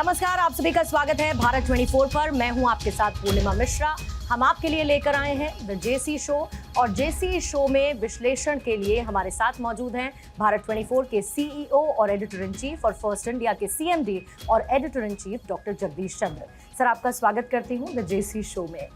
नमस्कार, आप सभी का स्वागत है भारत 24 पर। मैं हूं आपके साथ पूर्णिमा मिश्रा। हम आपके लिए लेकर आए हैं द जेसी शो और जेसी शो में विश्लेषण के लिए हमारे साथ मौजूद हैं भारत 24 के सीईओ और एडिटर इन चीफ और फर्स्ट इंडिया के सीएमडी और editor in chief doctor Jagdish Chandra. Sir, आपका स्वागत करती हूं द जेसी शो में।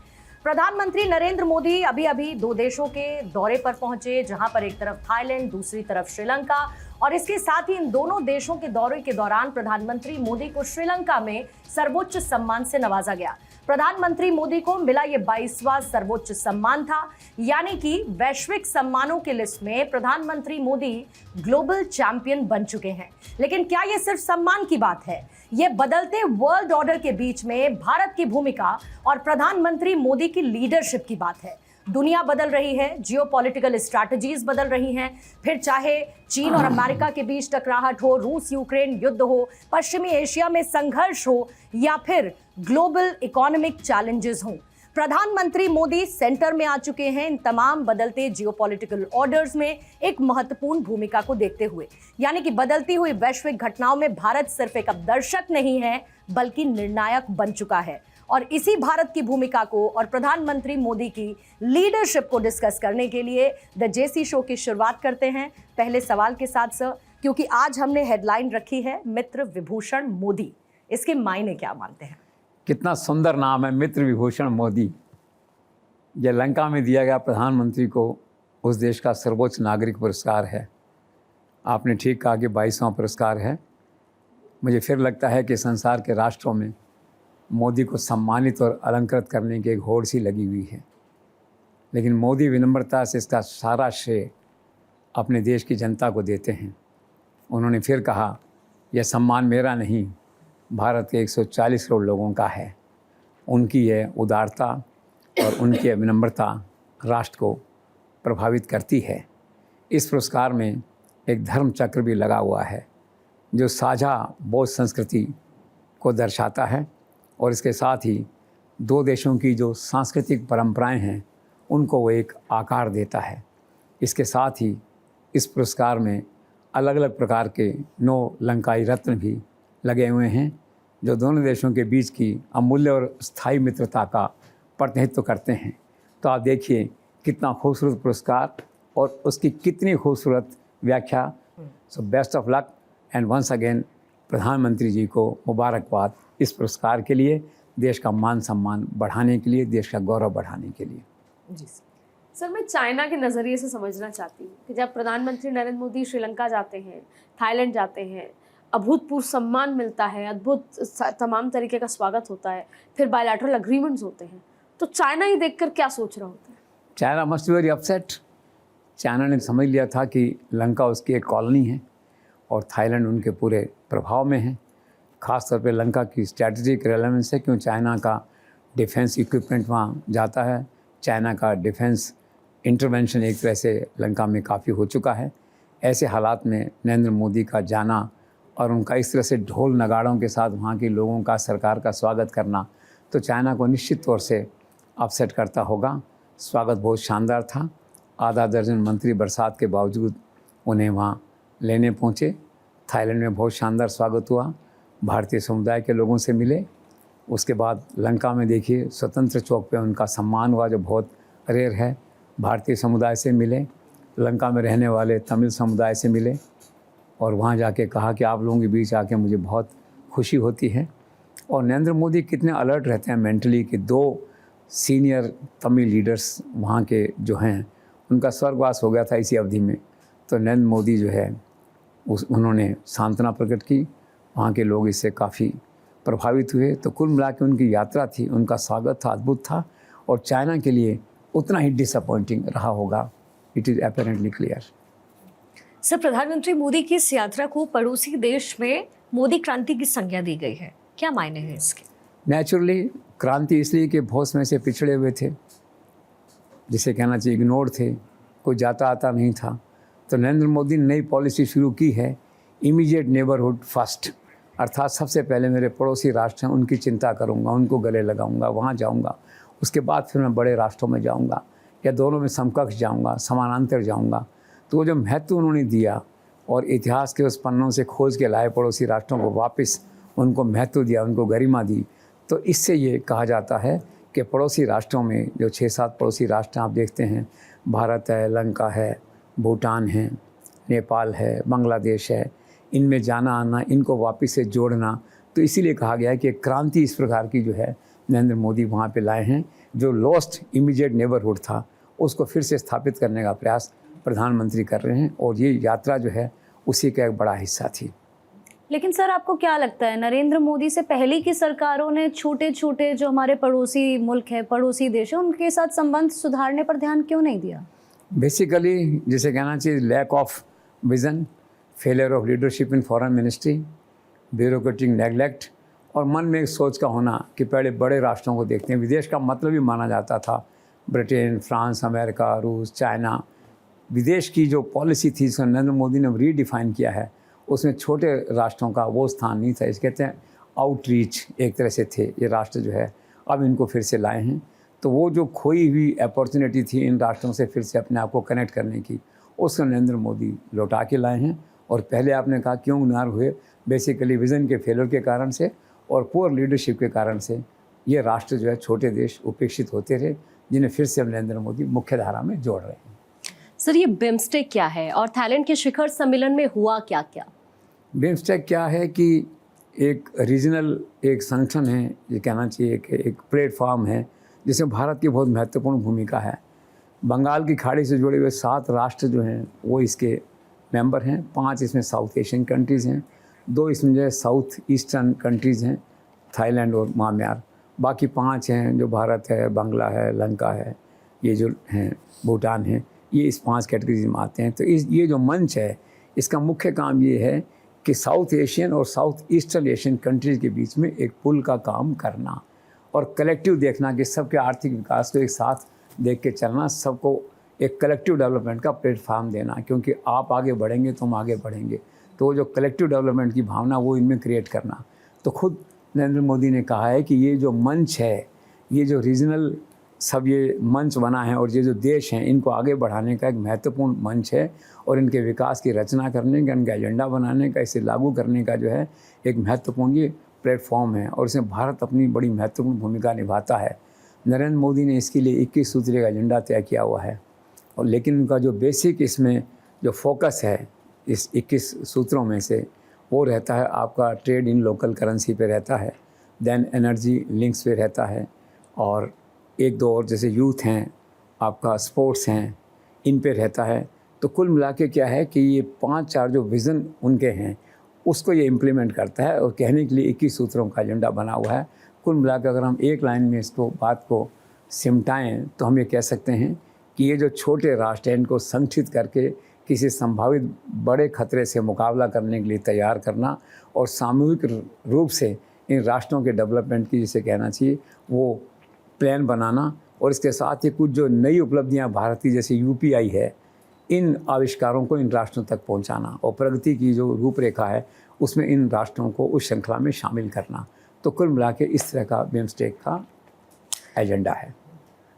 प्रधानमंत्री नरेंद्र मोदी अभी दो देशों के दौरे पर पहुंचे, जहां पर एक तरफ थाईलैंड, दूसरी तरफ श्रीलंका, और इसके साथ ही इन दोनों देशों के दौरे के दौरान प्रधानमंत्री मोदी को श्रीलंका में सर्वोच्च सम्मान से नवाजा गया। प्रधानमंत्री मोदी को मिला ये 22वां सर्वोच्च सम्मान था, यानी कि वैश्विक सम्मानों की लिस्ट में प्रधानमंत्री मोदी ग्लोबल चैंपियन बन चुके हैं। लेकिन क्या ये सिर्फ सम्मान की बात है? ये बदलते वर्ल्ड ऑर्डर के बीच में भारत की भूमिका और प्रधानमंत्री मोदी की लीडरशिप की बात है। दुनिया बदल रही है, जियोपॉलिटिकल स्ट्रैटेजीज बदल रही हैं, फिर चाहे चीन और अमेरिका के बीच टकराहट हो, रूस यूक्रेन युद्ध हो, पश्चिमी एशिया में संघर्ष हो, या फिर ग्लोबल इकोनॉमिक चैलेंजेस हों। प्रधानमंत्री मोदी सेंटर में आ चुके हैं इन तमाम बदलते जियोपॉलिटिकल ऑर्डर्स में एक महत्वपूर्ण भूमिका को देखते हुए। यानी कि बदलती हुई वैश्विक घटनाओं में भारत सिर्फ एक अब दर्शक नहीं है, बल्कि निर्णायक बन चुका है। और इसी भारत की भूमिका को और प्रधानमंत्री मोदी की लीडरशिप को डिस्कस करने के लिए द जेसी शो की शुरुआत करते हैं पहले सवाल के साथ सर, क्योंकि आज हमने हेडलाइन रखी है मित्र विभूषण मोदी। इसके मायने क्या मानते हैं? कितना सुंदर नाम है, मित्र विभूषण मोदी। यह लंका में दिया गया प्रधानमंत्री को उस देश का सर्वोच्च नागरिक पुरस्कार है। आपने ठीक कहा कि 22वां पुरस्कार है। मुझे फिर लगता है कि संसार के राष्ट्रों में मोदी को सम्मानित और अलंकृत करने की एक होड़ सी लगी हुई है, लेकिन मोदी विनम्रता से इसका सारा श्रेय अपने देश की जनता को देते हैं। उन्होंने फिर कहा, यह सम्मान मेरा नहीं, भारत के 140 करोड़ लोगों का है। उनकी यह उदारता और उनकी यह विनम्रता राष्ट्र को प्रभावित करती है। इस पुरस्कार में एक धर्म चक्र भी लगा हुआ है, जो साझा बौद्ध संस्कृति को दर्शाता है, और इसके साथ ही दो देशों की जो सांस्कृतिक परंपराएं हैं उनको वो एक आकार देता है। इसके साथ ही इस पुरस्कार में अलग अलग प्रकार के 9 लंकाई रत्न भी लगे हुए हैं, जो दोनों देशों के बीच की अमूल्य और स्थायी मित्रता का प्रतिनिधित्व करते हैं। तो आप देखिए कितना खूबसूरत पुरस्कार और उसकी कितनी खूबसूरत व्याख्या। So best of luck and once again प्रधानमंत्री जी को मुबारकबाद इस पुरस्कार के लिए, देश का मान सम्मान बढ़ाने के लिए, देश का गौरव बढ़ाने के लिए। जी सर, मैं चाइना के नज़रिए से समझना चाहती हूँ कि जब प्रधानमंत्री नरेंद्र मोदी श्रीलंका जाते हैं, थाईलैंड जाते हैं, अभूतपूर्व सम्मान मिलता है, अद्भुत तमाम तरीके का स्वागत होता है, फिर बायलैटरल एग्रीमेंट्स होते हैं, तो चाइना ही देखकर क्या सोच रहा होता है? China must be very upset. China ने समझ लिया था कि लंका उसकी एक कॉलोनी है और थाईलैंड उनके पूरे प्रभाव में है। ख़ास तौर पे लंका की स्ट्रैटेजिक रेलेवेंस है, क्यों चाइना का डिफेंस इक्विपमेंट वहाँ जाता है। चाइना का डिफेंस इंटरवेंशन एक तरह से लंका में काफ़ी हो चुका है। ऐसे हालात में नरेंद्र मोदी का जाना और उनका इस तरह से ढोल नगाड़ों के साथ वहाँ के लोगों का, सरकार का स्वागत करना, तो चाइना को निश्चित तौर से अपसेट करता होगा। स्वागत बहुत शानदार था। आधा दर्जन मंत्री बरसात के बावजूद उन्हें वहाँ लेने पहुँचे। थाईलैंड में बहुत शानदार स्वागत हुआ, भारतीय समुदाय के लोगों से मिले। उसके बाद लंका में देखिए स्वतंत्र चौक पे उनका सम्मान हुआ, जो बहुत रेयर है। भारतीय समुदाय से मिले, लंका में रहने वाले तमिल समुदाय से मिले, और वहाँ जाके कहा कि आप लोगों के बीच आके मुझे बहुत खुशी होती है। और नरेंद्र मोदी कितने अलर्ट रहते हैं मेंटली कि 2 सीनियर तमिल लीडर्स वहाँ के जो हैं उनका स्वर्गवास हो गया था इसी अवधि में। तो नरेंद्र मोदी जो है उन्होंने सांत्वना प्रकट की, वहाँ के लोग इससे काफ़ी प्रभावित हुए। तो कुल मिला के उनकी यात्रा थी, उनका स्वागत था, अद्भुत था, और चाइना के लिए उतना ही डिसअपॉइंटिंग रहा होगा। It is apparently clear. Sir, प्रधानमंत्री मोदी की इस यात्रा को पड़ोसी देश में मोदी क्रांति की संज्ञा दी गई है, क्या मायने हैं इसके? नेचुरली क्रांति इसलिए कि बहुत समय से पिछड़े हुए थे, जिसे कहना चाहिए इग्नोर थे, कोई जाता आता नहीं था। तो नरेंद्र मोदी ने नई पॉलिसी शुरू की है, इमीडिएट नेबरहुड फर्स्ट, अर्थात सबसे पहले मेरे पड़ोसी राष्ट्र हैं उनकी चिंता करूंगा, उनको गले लगाऊंगा, वहाँ जाऊंगा, उसके बाद फिर मैं बड़े राष्ट्रों में जाऊंगा, या दोनों में समकक्ष जाऊंगा, समानांतर जाऊंगा। तो वो जो महत्व उन्होंने दिया और इतिहास के उस पन्नों से खोज के लाए पड़ोसी राष्ट्रों को वापस उनको महत्व दिया, उनको गरिमा दी। तो इससे ये कहा जाता है कि पड़ोसी राष्ट्रों में जो 6-7 पड़ोसी राष्ट्र आप देखते हैं, भारत है, लंका है, भूटान है, नेपाल है, बांग्लादेश है, इनमें जाना आना, इनको वापस से जोड़ना, तो इसीलिए कहा गया है कि एक क्रांति इस प्रकार की जो है नरेंद्र मोदी वहाँ पे लाए हैं। जो लॉस्ट इमीडिएट नेबरहुड था उसको फिर से स्थापित करने का प्रयास प्रधानमंत्री कर रहे हैं, और ये यात्रा जो है उसी का एक बड़ा हिस्सा थी। लेकिन सर, आपको क्या लगता है, नरेंद्र मोदी से पहले की सरकारों ने छोटे छोटे जो हमारे पड़ोसी मुल्क हैं, पड़ोसी देश हैं, उनके साथ संबंध सुधारने पर ध्यान क्यों नहीं दिया? बेसिकली जिसे कहना चाहिए lack of vision, failure of leadership in foreign ministry, bureaucratic neglect, और मन में एक सोच का होना कि पहले बड़े राष्ट्रों को देखते हैं। विदेश का मतलब ही माना जाता था ब्रिटेन, फ्रांस, अमेरिका, रूस, चाइना। विदेश की जो पॉलिसी थी इसको नरेंद्र मोदी ने रीडिफाइन किया है, उसमें छोटे राष्ट्रों का वो स्थान नहीं था। इसे कहते हैं आउटरीच एक तरह से थे ये राष्ट्र जो है, अब इनको फिर से लाए हैं। तो वो जो खोई हुई अपॉर्चुनिटी थी इन राष्ट्रों से फिर से अपने आप को कनेक्ट करने की, उसको नरेंद्र मोदी लौटा के लाए हैं। और पहले आपने कहा क्यों नार हुए, बेसिकली विज़न के फेलियर के कारण से और पुअर लीडरशिप के कारण से ये राष्ट्र जो है, छोटे देश उपेक्षित होते रहे, जिन्हें फिर से अब नरेंद्र मोदी मुख्य धारा में जोड़ रहे हैं। सर, ये बिम्स्टेक क्या है और थाईलैंड के शिखर सम्मेलन में हुआ क्या क्या? बिम्स्टेक क्या है कि एक रीजनल एक संगठन है, ये कहना चाहिए कि एक प्लेटफॉर्म है जिसमें भारत की बहुत महत्वपूर्ण भूमिका है। बंगाल की खाड़ी से जुड़े हुए 7 राष्ट्र जो हैं वो इसके मेंबर हैं। 5 इसमें साउथ एशियन कंट्रीज़ हैं, 2 इसमें जो है साउथ ईस्टर्न कंट्रीज़ हैं, थाईलैंड और म्यांमार। बाकी 5 हैं जो भारत है, बांग्ला है, लंका है, ये जो हैं भूटान है, ये इस 5 कैटेगरीज में आते हैं। तो ये जो मंच है इसका मुख्य काम ये है कि साउथ एशियन और साउथ ईस्टर्न एशियन कंट्रीज़ के बीच में एक पुल का काम करना और कलेक्टिव देखना कि सबके आर्थिक विकास को एक साथ देख के चलना, सबको एक कलेक्टिव डेवलपमेंट का प्लेटफॉर्म देना, क्योंकि आप आगे बढ़ेंगे तो हम आगे बढ़ेंगे। तो वो जो कलेक्टिव डेवलपमेंट की भावना वो इनमें क्रिएट करना। तो खुद नरेंद्र मोदी ने कहा है कि ये जो मंच है, ये जो रीजनल सब ये मंच बना है और ये जो देश हैं इनको आगे बढ़ाने का एक महत्वपूर्ण मंच है, और इनके विकास की रचना करने का, इनका एजेंडा बनाने का, इसे लागू करने का जो है एक महत्वपूर्ण ये प्लेटफॉर्म है, और इसमें भारत अपनी बड़ी महत्वपूर्ण भूमिका निभाता है। नरेंद्र मोदी ने इसके लिए 21 सूत्रीय का एजेंडा तय किया हुआ है, और लेकिन उनका जो बेसिक इसमें जो फोकस है इस 21 सूत्रों में से वो रहता है आपका ट्रेड इन लोकल करेंसी पे रहता है, देन एनर्जी लिंक्स पे रहता है, और 1-2 और जैसे यूथ हैं, आपका स्पोर्ट्स हैं, इन पे रहता है। तो कुल मिला के क्या है कि ये 5-4 जो विज़न उनके हैं उसको ये इम्प्लीमेंट करता है, और कहने के लिए 21 सूत्रों का एजेंडा बना हुआ है। कुल मिला के अगर हम एक लाइन में इसको बात को सिमटाएं तो हम ये कह सकते हैं कि ये जो छोटे राष्ट्र हैं इनको संगठित करके किसी संभावित बड़े खतरे से मुकाबला करने के लिए तैयार करना, और सामूहिक रूप से इन राष्ट्रों के डेवलपमेंट की जिसे कहना चाहिए वो प्लान बनाना, और इसके साथ ही कुछ जो नई उपलब्धियां भारत की जैसे यूपीआई है, इन आविष्कारों को इन राष्ट्रों तक पहुंचाना, और प्रगति की जो रूपरेखा है उसमें इन राष्ट्रों को उस श्रृंखला में शामिल करना। तो कुल मिला के इस तरह का बिम्स्टेक का एजेंडा है।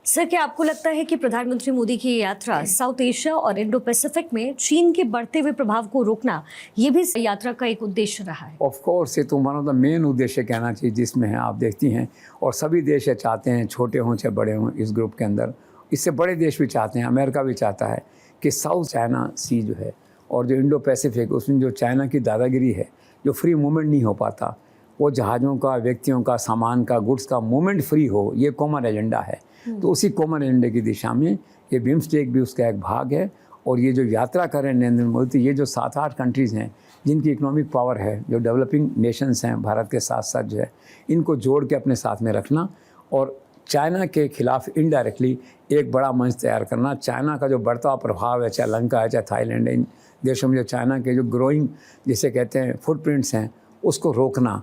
सर, क्या आपको लगता है कि प्रधानमंत्री मोदी की यात्रा साउथ एशिया और इंडो पैसिफिक में चीन के बढ़ते हुए प्रभाव को रोकना, ये भी यात्रा का एक उद्देश्य रहा है? ऑफ कोर्स, ये तो वन ऑफ द मेन उद्देश्य कहना चाहिए जिसमें है आप देखती हैं, और सभी देश ये चाहते हैं, छोटे हों चाहे बड़े हों इस ग्रुप के अंदर, इससे बड़े देश भी चाहते हैं, अमेरिका भी चाहता है कि साउथ चाइना सी जो है और जो इंडो पैसिफिक, उसमें जो चाइना की दादागिरी है, जो फ्री मूवमेंट नहीं हो पाता, वो जहाज़ों का, व्यक्तियों का, सामान का, गुड्स का मूवमेंट फ्री हो, ये कॉमन एजेंडा है। तो उसी कॉमन एजेंडे की दिशा में ये बिम्स्टेक भी उसका एक भाग है। और ये जो यात्रा कर रहे हैं नरेंद्र मोदी, ये जो 7-8 कंट्रीज़ हैं जिनकी इकोनॉमिक पावर है, जो डेवलपिंग नेशंस हैं भारत के साथ साथ जो है, इनको जोड़ के अपने साथ में रखना और चाइना के खिलाफ इनडायरेक्टली एक बड़ा मंच तैयार करना। चाइना का जो बढ़ता हुआ प्रभाव है, चाहे लंका है, चाहे थाईलैंड है, इन देशों में जो चाइना के जो ग्रोइंग जिसे कहते हैं फुटप्रिंट्स हैं, उसको रोकना,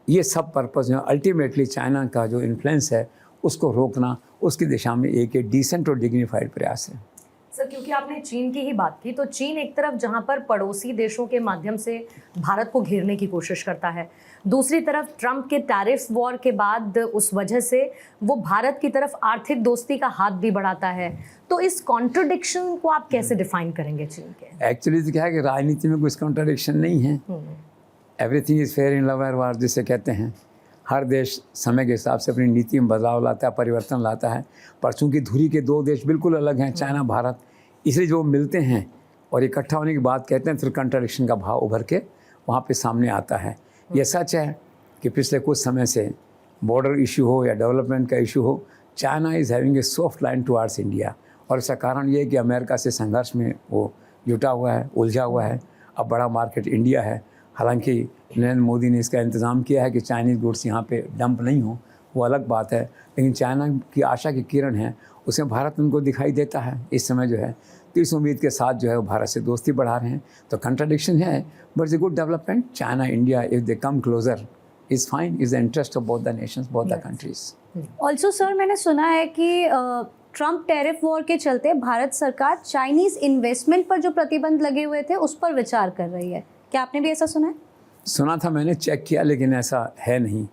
ये सब पर्पस जो अल्टीमेटली चाइना का जो इन्फ्लुएंस है उसको रोकना, उसकी दिशा में एक डिसेंट और डिग्निफाइड प्रयास है। सर, क्योंकि आपने चीन की ही बात की, तो चीन एक तरफ जहां पर पड़ोसी देशों के माध्यम से भारत को घेरने की कोशिश करता है, दूसरी तरफ ट्रंप के टैरिफ वॉर के बाद उस वजह से वो भारत की तरफ आर्थिक दोस्ती का हाथ भी बढ़ाता है। तो इस कॉन्ट्रडिक्शन को आप कैसे डिफाइन करेंगे चीन के? एक्चुअली तो क्या है कि राजनीति में कुछ कॉन्ट्रडिक्शन नहीं है। Everything is fair in love and वार जिसे कहते हैं। हर देश समय के हिसाब से अपनी नीति में बदलाव लाता है, परिवर्तन लाता है। पर चूँकि धुरी के दो देश बिल्कुल अलग हैं, चाइना भारत, इसलिए जो मिलते हैं और इकट्ठा होने की बात कहते हैं, फिर कंट्राडिक्शन का भाव उभर के वहाँ पे सामने आता है। ये सच है कि पिछले कुछ समय से बॉर्डर इशू हो या डेवलपमेंट का इशू हो, China is having a soft line towards India. और इसका कारण ये है कि अमेरिका से संघर्ष में वो जुटा हुआ है, उलझा हुआ है। अब बड़ा मार्केट इंडिया है। हालांकि नरेंद्र मोदी ने इसका इंतज़ाम किया है कि चाइनीज़ गुड्स यहाँ पे डंप नहीं हो, वो अलग बात है। लेकिन चाइना की आशा की किरण है, उसमें भारत उनको दिखाई देता है इस समय जो है। तो इस उम्मीद के साथ जो है वो भारत से दोस्ती बढ़ा रहे हैं। तो कंट्राडिक्शन है, but it's a good development. China India, if they come closer, is fine, is the interest of both the Nations, both the countries. Also sir, मैंने सुना है कि ट्रम्प टैरिफ वॉर के चलते भारत सरकार चाइनीज़ इन्वेस्टमेंट पर जो प्रतिबंध लगे हुए थे उस पर विचार कर रही है। क्या आपने भी ऐसा सुना है? सुना था, मैंने चेक किया, लेकिन ऐसा है नहीं।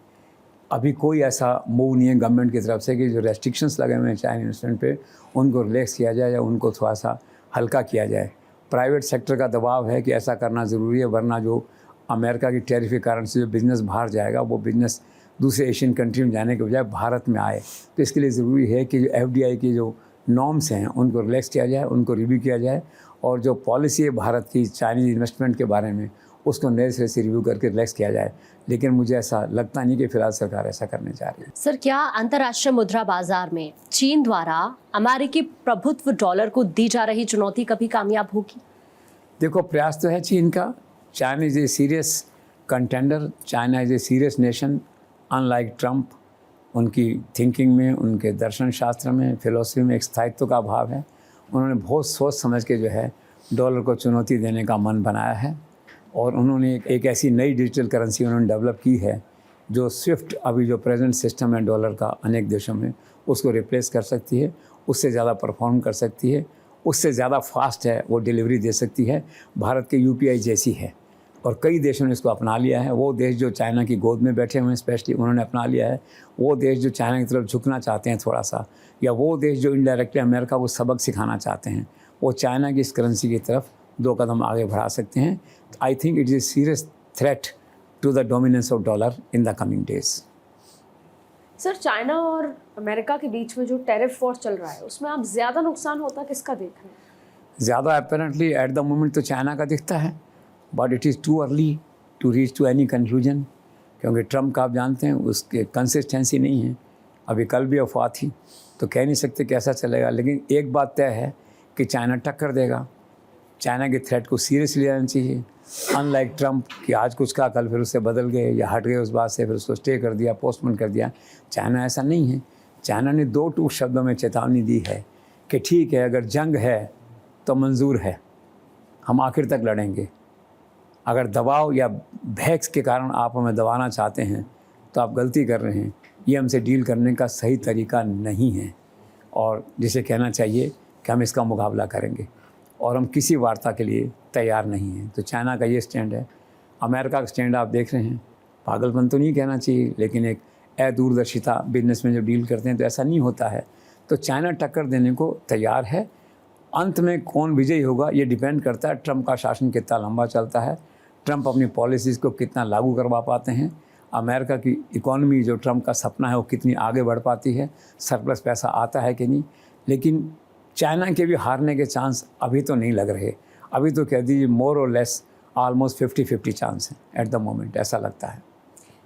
अभी कोई ऐसा मूव नहीं है गवर्नमेंट की तरफ से कि जो रेस्ट्रिक्शंस लगे हुए हैं चाइना इन्वेस्टमेंट पे उनको रिलैक्स किया जाए या उनको थोड़ा सा हल्का किया जाए। प्राइवेट सेक्टर का दबाव है कि ऐसा करना ज़रूरी है, वरना जो अमेरिका की टैरिफ के कारण से जो बिज़नेस बाहर जाएगा वो बिज़नेस दूसरे एशियन कंट्री में जाने के बजाय भारत में आए। तो इसके लिए ज़रूरी है कि जो FDI की जो नॉर्म्स हैं उनको रिलैक्स किया जाए, उनको रिव्यू किया जाए, और जो पॉलिसी है भारत की चाइनीज़ इन्वेस्टमेंट के बारे में उसको नए सिरे से रिव्यू करके रिलैक्स किया जाए। लेकिन मुझे ऐसा लगता नहीं कि फिलहाल सरकार ऐसा करने जा रही है। सर, क्या अंतर्राष्ट्रीय मुद्रा बाजार में चीन द्वारा अमेरिकी प्रभुत्व डॉलर को दी जा रही चुनौती कभी कामयाब होगी? देखो, प्रयास तो है चीन का। China is a serious contender, China is a serious nation. Unlike Trump, उनकी थिंकिंग में, उनके दर्शन शास्त्र में, फिलॉसफी में एक स्थायित्व का अभाव है। उन्होंने बहुत सोच समझ के जो है डॉलर को चुनौती देने का मन बनाया है, और उन्होंने एक ऐसी नई डिजिटल करेंसी उन्होंने डेवलप की है जो स्विफ्ट, अभी जो प्रेजेंट सिस्टम है डॉलर का अनेक देशों में, उसको रिप्लेस कर सकती है, उससे ज़्यादा परफॉर्म कर सकती है, उससे ज़्यादा फास्ट है, वो डिलीवरी दे सकती है, भारत के UPI जैसी है। और कई देशों ने इसको अपना लिया है। वो देश जो चाइना की गोद में बैठे हुए हैं स्पेशली, उन्होंने अपना लिया है। वो देश जो चाइना की तरफ झुकना चाहते हैं थोड़ा सा, या वो देश जो इनडायरेक्टली अमेरिका को सबक सिखाना चाहते हैं, वो चाइना की इस करेंसी की तरफ 2 कदम आगे बढ़ा सकते हैं। I think it is a serious threat to the dominance of dollar in the coming days. Sir, China और अमेरिका के बीच में जो टैरिफ वॉर चल रहा है उसमें आप ज़्यादा नुकसान होता किसका देख रहे हैं? ज़्यादा अपेरेंटली एट द मोमेंट तो चाइना का दिखता है, but it is too early to reach to any conclusion, क्योंकि ट्रम्प का आप जानते हैं उसके कंसिस्टेंसी नहीं है। अभी कल भी अफवाह थी, तो कह नहीं सकते कैसा चलेगा। लेकिन एक बात तय है कि चाइना टक्कर देगा। चाइना के थ्रेट को सीरियसली लेना चाहिए। अनलाइक ट्रम्प कि आज कुछ कहा, कल फिर उससे बदल गए या हट गए उस बात से, फिर उसको स्टे कर दिया, पोस्टपोन कर दिया। चाइना ऐसा नहीं है। चाइना ने 2 टूक शब्दों में चेतावनी दी है कि ठीक है, अगर जंग है तो मंजूर है, हम आखिर तक लड़ेंगे। अगर दबाव या भैक्स के कारण आप हमें दबाना चाहते हैं तो आप गलती कर रहे हैं। ये हमसे डील करने का सही तरीका नहीं है, और जिसे कहना चाहिए कि हम इसका मुकाबला करेंगे, और हम किसी वार्ता के लिए तैयार नहीं हैं। तो चाइना का ये स्टैंड है। अमेरिका का स्टैंड आप देख रहे हैं। पागलपन तो नहीं कहना चाहिए, लेकिन एक दूरदर्शिता, बिजनेस में जब डील करते हैं तो ऐसा नहीं होता है। तो चाइना टक्कर देने को तैयार है। अंत में कौन विजयी होगा ये डिपेंड करता है ट्रम्प का शासन कितना लंबा चलता है, ट्रम्प अपनी पॉलिसीज़ को कितना लागू करवा पाते हैं, अमेरिका की इकॉनमी जो ट्रम्प का सपना है वो कितनी आगे बढ़ पाती है, सरप्लस पैसा आता है कि नहीं। लेकिन चाइना के भी हारने के चांस अभी तो नहीं लग रहे। अभी तो कह दीजिए मोर और लेस ऑलमोस्ट 50-50 चांस हैं एट द मोमेंट, ऐसा लगता है।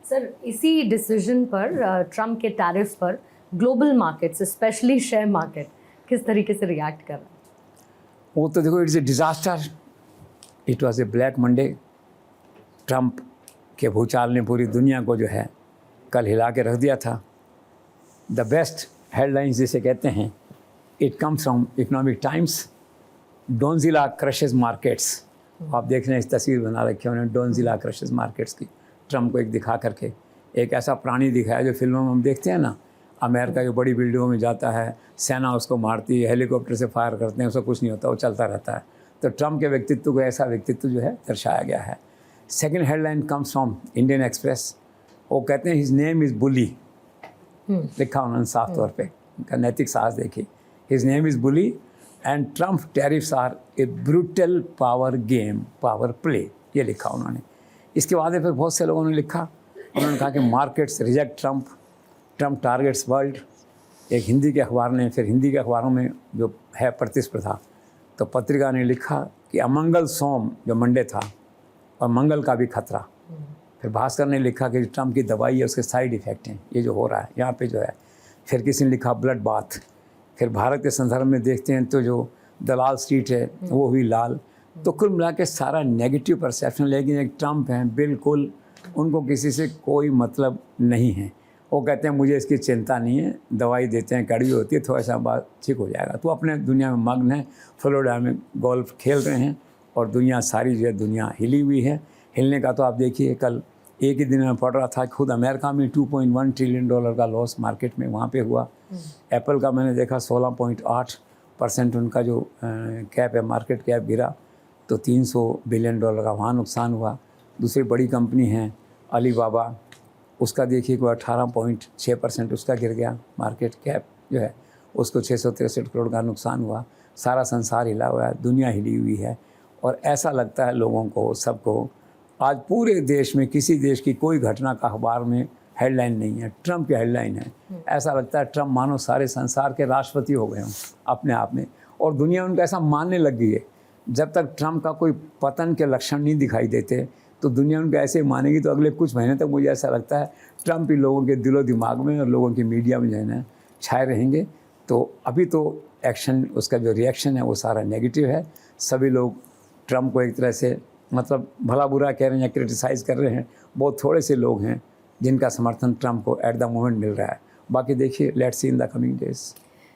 सर, इसी डिसीजन पर, ट्रम्प के टैरिफ पर, global markets specially share market किस तरीके से रिएक्ट कर रहा है? वो तो देखो, it's a disaster. It was a black Monday. Trump के भूचाल ने पूरी दुनिया को जो है कल हिला के रख दिया था। द बेस्ट हेडलाइंस जिसे कहते हैं, it comes from Economic Times. डोनजिला क्रशेस मार्केट्स। आप देख रहे हैं, इस तस्वीर बना रखी है उन्होंने डोनजिला क्रशेस मार्केट्स की, ट्रम्प को एक दिखा करके। एक ऐसा प्राणी दिखाया जो फिल्मों में हम देखते हैं ना, अमेरिका की बड़ी बिल्डिंगों में जाता है, सेना उसको मारती है, हेलीकॉप्टर से फायर करते हैं, उसको कुछ नहीं होता, वो चलता रहता है। तो ट्रम्प के व्यक्तित्व को ऐसा व्यक्तित्व जो है दर्शाया गया है। Second headline comes from Indian express. वो कहते हैं हिज नेम इज़ बुली। लिखा उन्होंने साफ तौर पे, उनका नैतिक साहस देखिए। His name is bully and Trump tariffs are a brutal power game, power play, ये लिखा उन्होंने। इसके बाद फिर बहुत से लोगों ने लिखा, उन्होंने कहा कि markets reject Trump, Trump targets world. एक हिंदी के अखबार ने, फिर हिंदी के अखबारों में जो है प्रतिस्पर्धा, तो पत्रिका ने लिखा कि अमंगल सोम जो मंडे था और मंगल का भी खतरा। फिर भास्कर ने लिखा कि ट्रम्प की दवाई है, उसके साइड इफ़ेक्ट हैं, ये जो हो रहा है यहाँ पे जो है। फिर किसी ने लिखा ब्लड बाथ। फिर भारत के संदर्भ में देखते हैं तो जो दलाल स्ट्रीट है वो हुई लाल। तो कुल मिला के सारा नेगेटिव परसेप्शन, लेकिन एक ट्रम्प हैं बिल्कुल उनको किसी से कोई मतलब नहीं है। वो कहते हैं मुझे इसकी चिंता नहीं है, दवाई देते हैं, कड़वी होती है, थोड़ा सा बात ठीक हो जाएगा। तो अपने दुनिया में मग्न है, फ्लोरिडा में गोल्फ खेल रहे हैं और दुनिया सारी जो है दुनिया हिली हुई है। हिलने का तो आप देखिए, कल एक ही दिन में पढ़ रहा था खुद अमेरिका में $2.1 ट्रिलियन का लॉस मार्केट में वहाँ पे हुआ। एप्पल का मैंने देखा 16.8% उनका जो कैप है, मार्केट कैप गिरा, तो $300 बिलियन का वहाँ नुकसान हुआ। दूसरी बड़ी कंपनी है अलीबाबा, उसका देखिए कोई 18.6% उसका गिर गया, मार्केट कैप जो है उसको 663 करोड़ का नुकसान हुआ। सारा संसार हिला हुआ है, दुनिया हिली हुई है। और ऐसा लगता है लोगों को, सबको, आज पूरे देश में किसी देश की कोई घटना का अखबार में हेडलाइन नहीं है, ट्रम्प की हेडलाइन है। ऐसा लगता है ट्रम्प मानो सारे संसार के राष्ट्रपति हो गए हों अपने आप में, और दुनिया उनको ऐसा मानने लग गई है। जब तक ट्रम्प का कोई पतन के लक्षण नहीं दिखाई देते तो दुनिया उनको ऐसे मानेगी। तो अगले कुछ महीने तक मुझे ऐसा लगता है ट्रम्प ही लोगों के दिलो दिमाग में और लोगों की मीडिया में जो है ना छाए रहेंगे। तो अभी तो एक्शन, उसका जो रिएक्शन है वो सारा नेगेटिव है। सभी लोग ट्रम्प को एक तरह से मतलब भला बुरा कह रहे हैं या क्रिटिसाइज़ कर रहे हैं। बहुत थोड़े से लोग हैं जिनका समर्थन ट्रम्प को एट द मोमेंट मिल रहा है। बाकी देखिए, let's see in the coming days.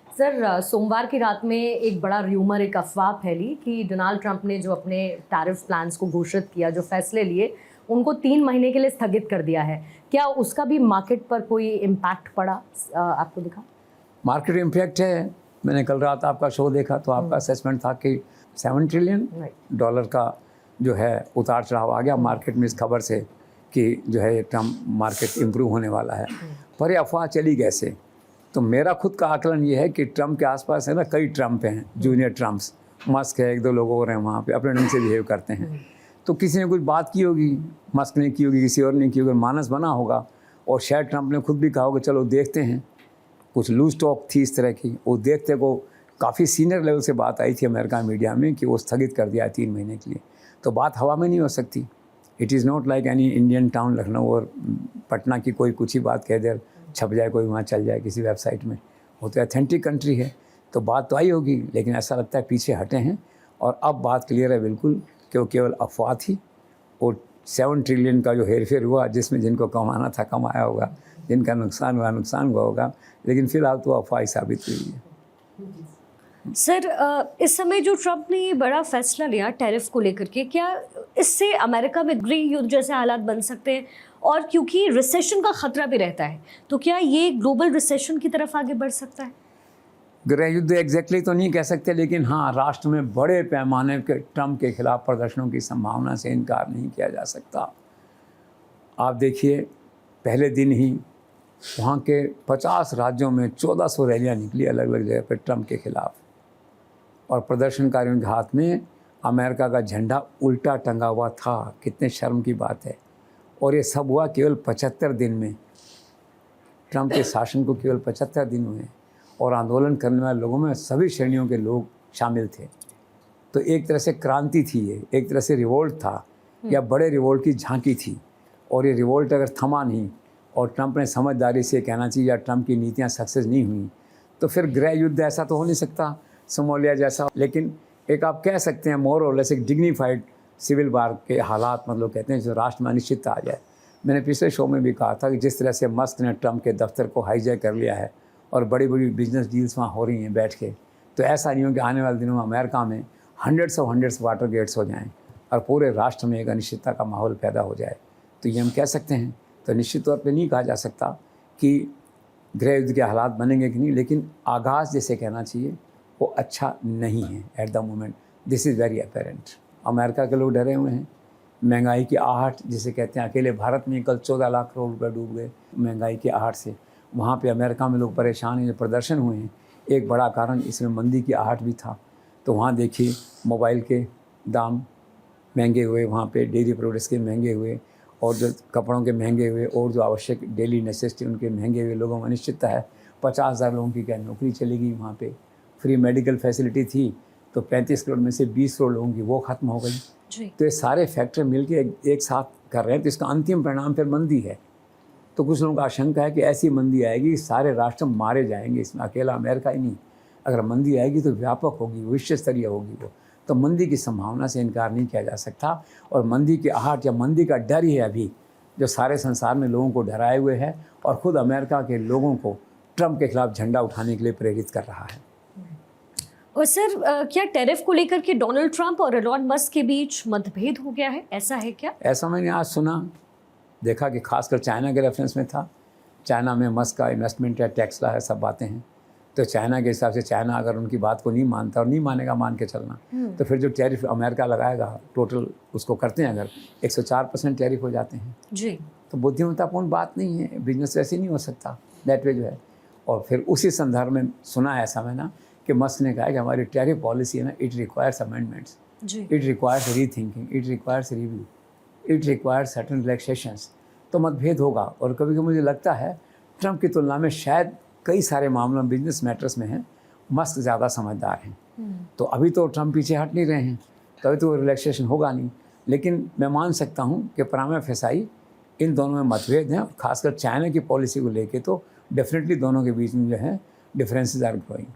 Sir, सोमवार की रात में एक बड़ा र्यूमर, एक अफवाह फैली कि डोनाल्ड ट्रंप ने जो अपने टैरिफ प्लान्स को घोषित किया, जो फैसले लिए, उनको 3 महीने के लिए स्थगित कर दिया है। क्या उसका भी मार्केट पर कोई इम्पैक्ट पड़ा, आपको दिखा? मार्केट इम्पैक्ट है। मैंने कल रात आपका शो देखा तो आपका असेसमेंट था कि $7 ट्रिलियन का जो है उतार चढ़ाव आ गया मार्केट में इस खबर से कि जो है ट्रम्प मार्केट इम्प्रूव होने वाला है। पर ये अफवाह चली कैसे? तो मेरा खुद का आकलन ये है कि ट्रम्प के आसपास है ना कई ट्रम्प हैं, जूनियर ट्रम्प्स, मस्क है, 1-2 लोग और हैं वहाँ पे, अपने ढंग से बिहेव करते हैं। तो किसी ने कुछ बात की होगी, मस्क ने की होगी, किसी और ने की होगी, मानस बना होगा, और शायद ट्रम्प ने खुद भी कहा होगा चलो देखते हैं। कुछ लूज टॉक थी इस तरह की, वो देखते को काफ़ी सीनियर लेवल से बात आई थी अमेरिका मीडिया में कि वो स्थगित कर दिया 3 महीने के लिए। तो बात हवा में नहीं हो सकती। It is not like any Indian town Lucknow और पटना की कोई कुछ ही बात कह दे, छप जाए, कोई वहाँ चल जाए किसी वेबसाइट में। वो तो ऑथेंटिक कंट्री है, तो बात तो आई होगी, लेकिन ऐसा लगता है पीछे हटे हैं। और अब बात क्लियर है बिल्कुल कि वो केवल अफवाह थी। और 7 ट्रिलियन का जो हेरफेर हुआ, जिसमें जिनको कमाना था कमाया होगा, जिनका नुकसान हुआ नुकसान हुआ होगा, लेकिन फ़िलहाल तो अफवाह ही साबित हुई है। सर, इस समय जो ट्रम्प ने ये बड़ा फैसला लिया टैरिफ को लेकर के, क्या इससे अमेरिका में गृह युद्ध जैसे हालात बन सकते हैं? और क्योंकि रिसेशन का खतरा भी रहता है, तो क्या ये ग्लोबल रिसेशन की तरफ आगे बढ़ सकता है? गृह युद्ध एग्जैक्टली तो नहीं कह सकते, लेकिन हाँ, राष्ट्र में बड़े पैमाने के ट्रम्प के खिलाफ प्रदर्शनों की संभावना से इनकार नहीं किया जा सकता। आप देखिए, पहले दिन ही वहाँ के 50 राज्यों में 1400 रैलियाँ निकली अलग अलग जगह पर ट्रम्प के खिलाफ, और प्रदर्शनकारियों के हाथ में अमेरिका का झंडा उल्टा टंगा हुआ था। कितने शर्म की बात है। और ये सब हुआ केवल 75 दिन में। ट्रम्प के शासन को केवल 75 दिन हुए, और आंदोलन करने वाले लोगों में सभी श्रेणियों के लोग शामिल थे। तो एक तरह से क्रांति थी ये, एक तरह से रिवोल्ट था, या बड़े रिवोल्ट की झांकी थी। और ये रिवोल्ट अगर थमा नहीं और ट्रम्प ने समझदारी से कहना चाहिए, या ट्रम्प की नीतियाँ सक्सेस नहीं हुई, तो फिर गृह युद्ध ऐसा तो हो नहीं सकता सोमालिया जैसा। लेकिन एक आप कह सकते हैं मोर और लेस एक डिग्निफाइड सिविल वार के हालात, मतलब कहते हैं जो राष्ट्र में अनिश्चितता आ जाए। मैंने पिछले शो में भी कहा था कि जिस तरह से मस्क ने ट्रम्प के दफ्तर को हाईजैक कर लिया है और बड़ी बड़ी बिजनेस डील्स वहाँ हो रही हैं बैठ के, तो ऐसा नहीं हो कि आने वाले दिनों में अमेरिका में हंड्रेड्स वाटर गेट्स हो जाएँ और पूरे राष्ट्र में एक अनिश्चितता का माहौल पैदा हो जाए। तो ये हम कह सकते हैं। तो निश्चित तौर पर नहीं कहा जा सकता कि गृह युद्ध के हालात बनेंगे कि नहीं, लेकिन आगाज़ जैसे कहना चाहिए वो अच्छा नहीं है eight the moment. This is very apparent. America के लोग डरे हुए हैं। महंगाई की आहट जिसे कहते हैं, अकेले भारत में कल 14 लाख करोड़ रुपये डूब गए महंगाई की आहट से। वहाँ पे अमेरिका में लोग परेशान हैं, जो प्रदर्शन हुए हैं, एक बड़ा कारण इसमें मंदी की आहट भी था। तो वहाँ देखिए मोबाइल के दाम महंगे हुए, वहाँ पे डेयरी प्रोडक्ट्स के महंगे हुए, और जो कपड़ों के महंगे हुए, और जो आवश्यक डेली नेसेसिटी उनके महंगे हुए, लोगों में अनिश्चितता है। 50,000 लोगों की क्या नौकरी चलेगी वहाँ पे। फ्री मेडिकल फैसिलिटी थी तो 35 करोड़ में से 20 करोड़ लोगों की वो ख़त्म हो गई। जी। तो ये सारे फैक्टर मिलके एक साथ कर रहे हैं, तो इसका अंतिम परिणाम फिर मंदी है। तो कुछ लोगों का आशंका है कि ऐसी मंदी आएगी सारे राष्ट्र मारे जाएंगे, इसमें अकेला अमेरिका ही नहीं। अगर मंदी आएगी तो व्यापक होगी, विश्व स्तरीय होगी वो। तो मंदी की संभावना से इनकार नहीं किया जा सकता, और मंदी की आहट या मंदी का डर ही है अभी जो सारे संसार में लोगों को डराए हुए है, और ख़ुद अमेरिका के लोगों को ट्रंप के खिलाफ झंडा उठाने के लिए प्रेरित कर रहा है। और सर क्या टैरिफ को लेकर के डोनाल्ड ट्रंप और एलॉन मस्क के बीच मतभेद हो गया है, ऐसा है क्या? ऐसा मैंने आज सुना, देखा कि खासकर चाइना के रेफरेंस में था। चाइना में मस्क का इन्वेस्टमेंट है, टेक्सला है, सब बातें हैं। तो चाइना के हिसाब से चाइना अगर उनकी बात को नहीं मानता और नहीं मानेगा मान के चलना, तो फिर जो टैरिफ अमेरिका लगाएगा टोटल उसको करते हैं अगर 104% टैरिफ हो जाते हैं जी। तो बुद्धिमत्तापूर्ण बात नहीं है, बिजनेस ऐसे नहीं हो सकता दैट वे जो है। और फिर उसी संदर्भ में सुना ऐसा मैंने कि मस्क ने कहा कि हमारी टैरिफ पॉलिसी है ना, it requires amendments, it requires rethinking, it requires review, it requires certain relaxations. तो मतभेद होगा, और कभी कभी मुझे लगता है ट्रंप की तुलना में शायद कई सारे मामलों में बिजनेस मैटर्स में हैं मस्क ज़्यादा समझदार हैं। तो अभी तो ट्रंप पीछे हट नहीं रहे हैं, तो अभी तो रिलैक्सेशन होगा नहीं। लेकिन मैं मान सकता हूँ कि प्राइमा फेसाई इन दोनों में मतभेद हैं, खासकर चाइना की पॉलिसी को लेके तो डेफिनेटली दोनों के बीच में जो है डिफरेंसेस आर ग्रोइंग।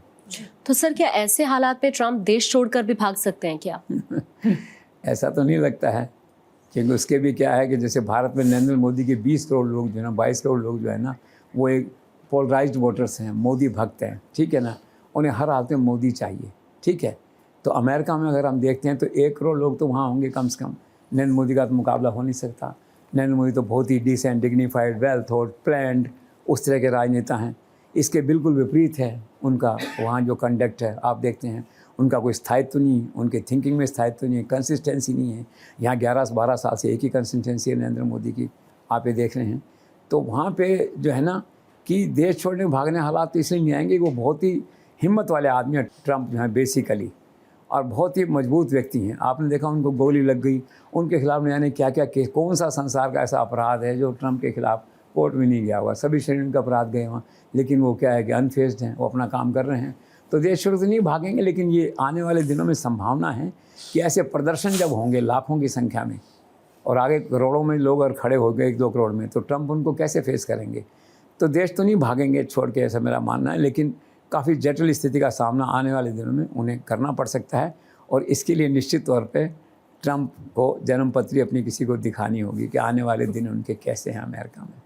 तो सर क्या ऐसे हालात पे ट्रंप देश छोड़कर भी भाग सकते हैं क्या? ऐसा तो नहीं लगता है, क्योंकि उसके भी क्या है कि जैसे भारत में नरेंद्र मोदी के 20 करोड़ लोग जो है ना, 22 करोड़ लोग जो है ना, वो एक पोलराइज्ड वोटर्स हैं, मोदी भक्त हैं, ठीक है ना। उन्हें हर हालत में मोदी चाहिए, ठीक है। तो अमेरिका में अगर हम देखते हैं तो 1 करोड़ लोग तो वहाँ होंगे कम से कम। नरेंद्र मोदी का तो मुकाबला हो नहीं सकता। नरेंद्र मोदी तो बहुत ही decent, dignified, well thought, planned उस तरह के राजनेता हैं। इसके बिल्कुल विपरीत है उनका वहाँ जो कंडक्ट है। आप देखते हैं उनका कोई स्थायित्व नहीं, उनके थिंकिंग में स्थायित्व नहीं है, कंसिस्टेंसी नहीं है। यहाँ 11-12 साल से एक ही कंसिस्टेंसी है नरेंद्र मोदी की, आप ये देख रहे हैं। तो वहाँ पे जो है ना कि देश छोड़ने भागने हालात तो इसलिए नहीं आएंगे, वो बहुत ही हिम्मत वाले आदमी हैं ट्रंप जो है बेसिकली, और बहुत ही मजबूत व्यक्ति हैं। आपने देखा उनको गोली लग गई, उनके खिलाफ न जाने क्या क्या केस, कौन सा संसार का ऐसा अपराध है जो ट्रंप के खिलाफ कोर्ट में नहीं गया हुआ। सभी श्रेणी का अपराध गए वहाँ, लेकिन वो क्या है कि अनफेस्ड हैं, वो अपना काम कर रहे हैं। तो देश छोड़ तो नहीं भागेंगे, लेकिन ये आने वाले दिनों में संभावना है कि ऐसे प्रदर्शन जब होंगे लाखों की संख्या में, और आगे करोड़ों में लोग अगर खड़े हो गए 1-2 करोड़ में, तो ट्रंप उनको कैसे फेस करेंगे। तो देश तो नहीं भागेंगे छोड़ के, ऐसा मेरा मानना है, लेकिन काफ़ी जटिल स्थिति का सामना आने वाले दिनों में उन्हें करना पड़ सकता है। और इसके लिए निश्चित तौर पे ट्रंप को जन्मपत्री अपनी किसी को दिखानी होगी कि आने वाले दिन उनके कैसे हैं अमेरिका में।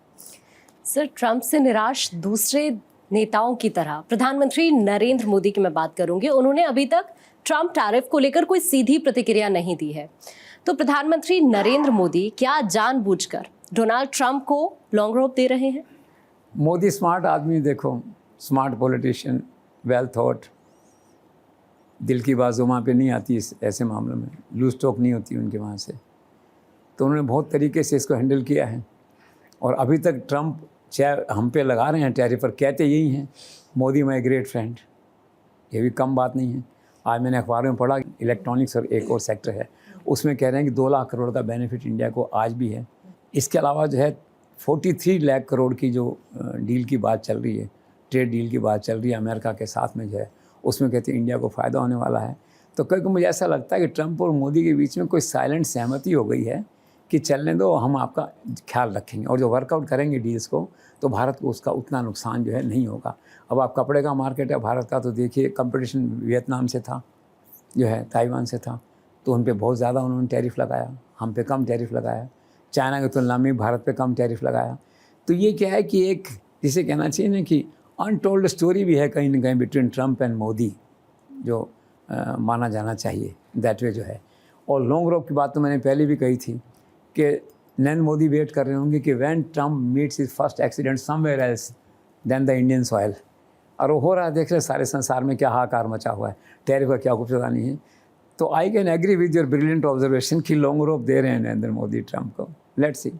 सर ट्रंप से निराश दूसरे नेताओं की तरह प्रधानमंत्री नरेंद्र मोदी की मैं बात करूंगी, उन्होंने अभी तक ट्रंप टैरिफ को लेकर कोई सीधी प्रतिक्रिया नहीं दी है। तो प्रधानमंत्री नरेंद्र मोदी क्या जानबूझकर डोनाल्ड ट्रंप को लॉन्ग रोप दे रहे हैं? मोदी स्मार्ट आदमी, देखो स्मार्ट पॉलिटिशियन, वेल थॉट, दिल की बात वहाँ पे नहीं आती इस ऐसे मामलों में, लूज टॉक नहीं होती उनके वहाँ से। तो उन्होंने बहुत तरीके से इसको हैंडल किया है। और अभी तक ट्रंप चाहे हम पे लगा रहे हैं टैरिफ पर, कहते यही हैं मोदी माय ग्रेट फ्रेंड, ये भी कम बात नहीं है। आज मैंने अखबार में पढ़ा इलेक्ट्रॉनिक्स और एक और सेक्टर है, उसमें कह रहे हैं कि 2 लाख करोड़ का बेनिफिट इंडिया को आज भी है। इसके अलावा जो है 43 लाख करोड़ की जो डील की बात चल रही है, ट्रेड डील की बात चल रही है अमेरिका के साथ में जो है, उसमें कहते हैं इंडिया को फ़ायदा होने वाला है। तो कभी मुझे ऐसा लगता है कि ट्रंप और मोदी के बीच में कोई साइलेंट सहमति हो गई है कि चलने दो, हम आपका ख्याल रखेंगे, और जो वर्कआउट करेंगे डील्स को तो भारत को उसका उतना नुकसान जो है नहीं होगा। अब आप कपड़े का मार्केट है भारत का, तो देखिए कंपटीशन वियतनाम से था, जो है ताइवान से था, तो उन पे बहुत ज़्यादा उन्होंने टैरिफ लगाया, हम पे कम टैरिफ लगाया, चाइना की तुलना में भारत पे कम टैरिफ लगाया। तो ये क्या है कि एक जिसे कहना चाहिए ना कि अनटोल्ड स्टोरी भी है कहीं ना कहीं बिटवीन ट्रंप एंड मोदी, जो माना जाना चाहिए दैट वे जो है। और लॉन्ग रोप की बात तो मैंने पहले भी कही थी कि नरेंद्र मोदी वेट कर रहे होंगे कि when Trump meets his first accident somewhere else then the Indian soil, और वो हो रहा है, देख रहे सारे संसार में क्या हाहाकार मचा हुआ है, टैरिफ का क्या कुछ पता नहीं है। तो I can agree with your brilliant observation कि लॉन्ग रोप दे रहे हैं नरेंद्र मोदी ट्रंप को। Let's see.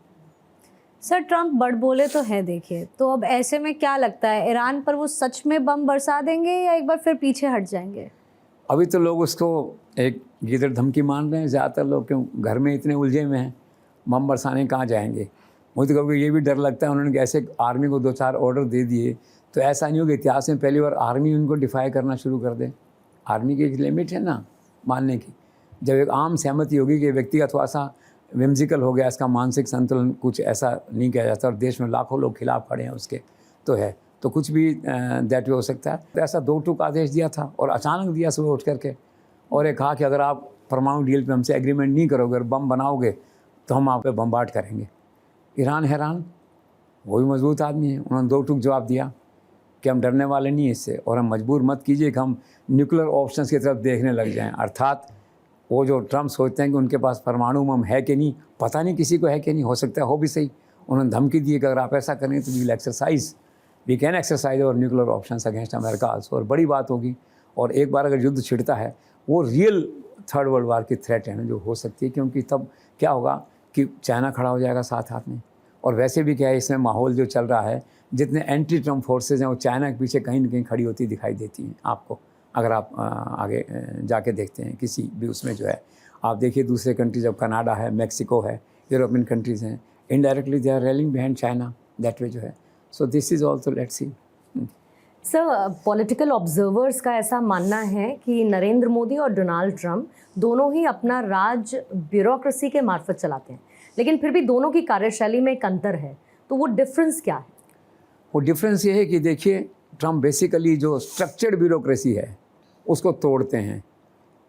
सर ट्रंप बड़ बोले तो है, देखिए, तो अब ऐसे में क्या लगता है ईरान पर वो सच में बम बरसा देंगे या एक बार फिर पीछे हट जाएंगे? अभी तो लोग उसको एक गीदड़ धमकी मान रहे हैं ज़्यादातर लोग, क्यों घर में इतने उलझे में हैं, बम बरसाने कहाँ जाएंगे। मुझे तो कभी ये भी डर लगता है, उन्होंने ऐसे आर्मी को 2-4 ऑर्डर दे दिए तो ऐसा नहीं हो कि इतिहास में पहली बार आर्मी उनको डिफाई करना शुरू कर दे। आर्मी की एक लिमिट है ना मानने की। जब एक आम सहमति होगी कि व्यक्ति का थोड़ा सा विम्सिकल हो गया, इसका मानसिक संतुलन कुछ ऐसा नहीं किया जाता और देश में लाखों लोग खिलाफ खड़े हैं उसके, तो है तो कुछ भी दैट वे हो सकता है। तो ऐसा 2 टूक आदेश दिया था और अचानक दिया सुबह उठ करके, और ये कहा कि अगर आप परमाणु डील पे हमसे एग्रीमेंट नहीं करोगे और बम बनाओगे तो हम आप पे बम्बार्ड करेंगे। ईरान हैरान, वो भी मजबूत आदमी है, उन्होंने 2 टूक जवाब दिया कि हम डरने वाले नहीं इससे, और हम मजबूर मत कीजिए कि हम न्यूक्लियर ऑप्शंस की तरफ देखने लग जाएं। अर्थात वो जो ट्रम्प सोचते हैं कि उनके पास परमाणु बम है कि नहीं, पता नहीं किसी को है कि नहीं, हो सकता है हो भी सही। उन्होंने धमकी दी कि अगर आप ऐसा करें तो वी कैन एक्सरसाइज और nuclear options against America also. और बड़ी बात होगी, और एक बार अगर युद्ध छिड़ता है वो रियल 3rd वर्ल्ड वार की थ्रेट है ना जो हो सकती है, क्योंकि तब क्या होगा कि चाइना खड़ा हो जाएगा साथ हाथ में। और वैसे भी क्या है, इसमें माहौल जो चल रहा है, जितने एंटी ट्रम्प फोर्सेज हैं वो चाइना के पीछे कहीं ना कहीं खड़ी होती दिखाई देती हैं आपको, अगर आप आगे जाके देखते हैं किसी भी उसमें जो है। आप देखिए दूसरे कंट्रीज, अब कनाडा है, मेक्सिको है, यूरोपियन कंट्रीज़ हैं, indirectly they are rallying behind China that way जो है। So this is also let's see. Sir, political observers का ऐसा मानना है कि नरेंद्र मोदी और डोनाल्ड ट्रंप दोनों ही अपना राज ब्यूरोक्रेसी के मार्फत चलाते हैं, लेकिन फिर भी दोनों की कार्यशैली में एक अंतर है, तो वो डिफरेंस क्या है? वो डिफरेंस ये है कि देखिए, ट्रम्प बेसिकली जो स्ट्रक्चर्ड ब्यूरोक्रेसी है उसको तोड़ते हैं,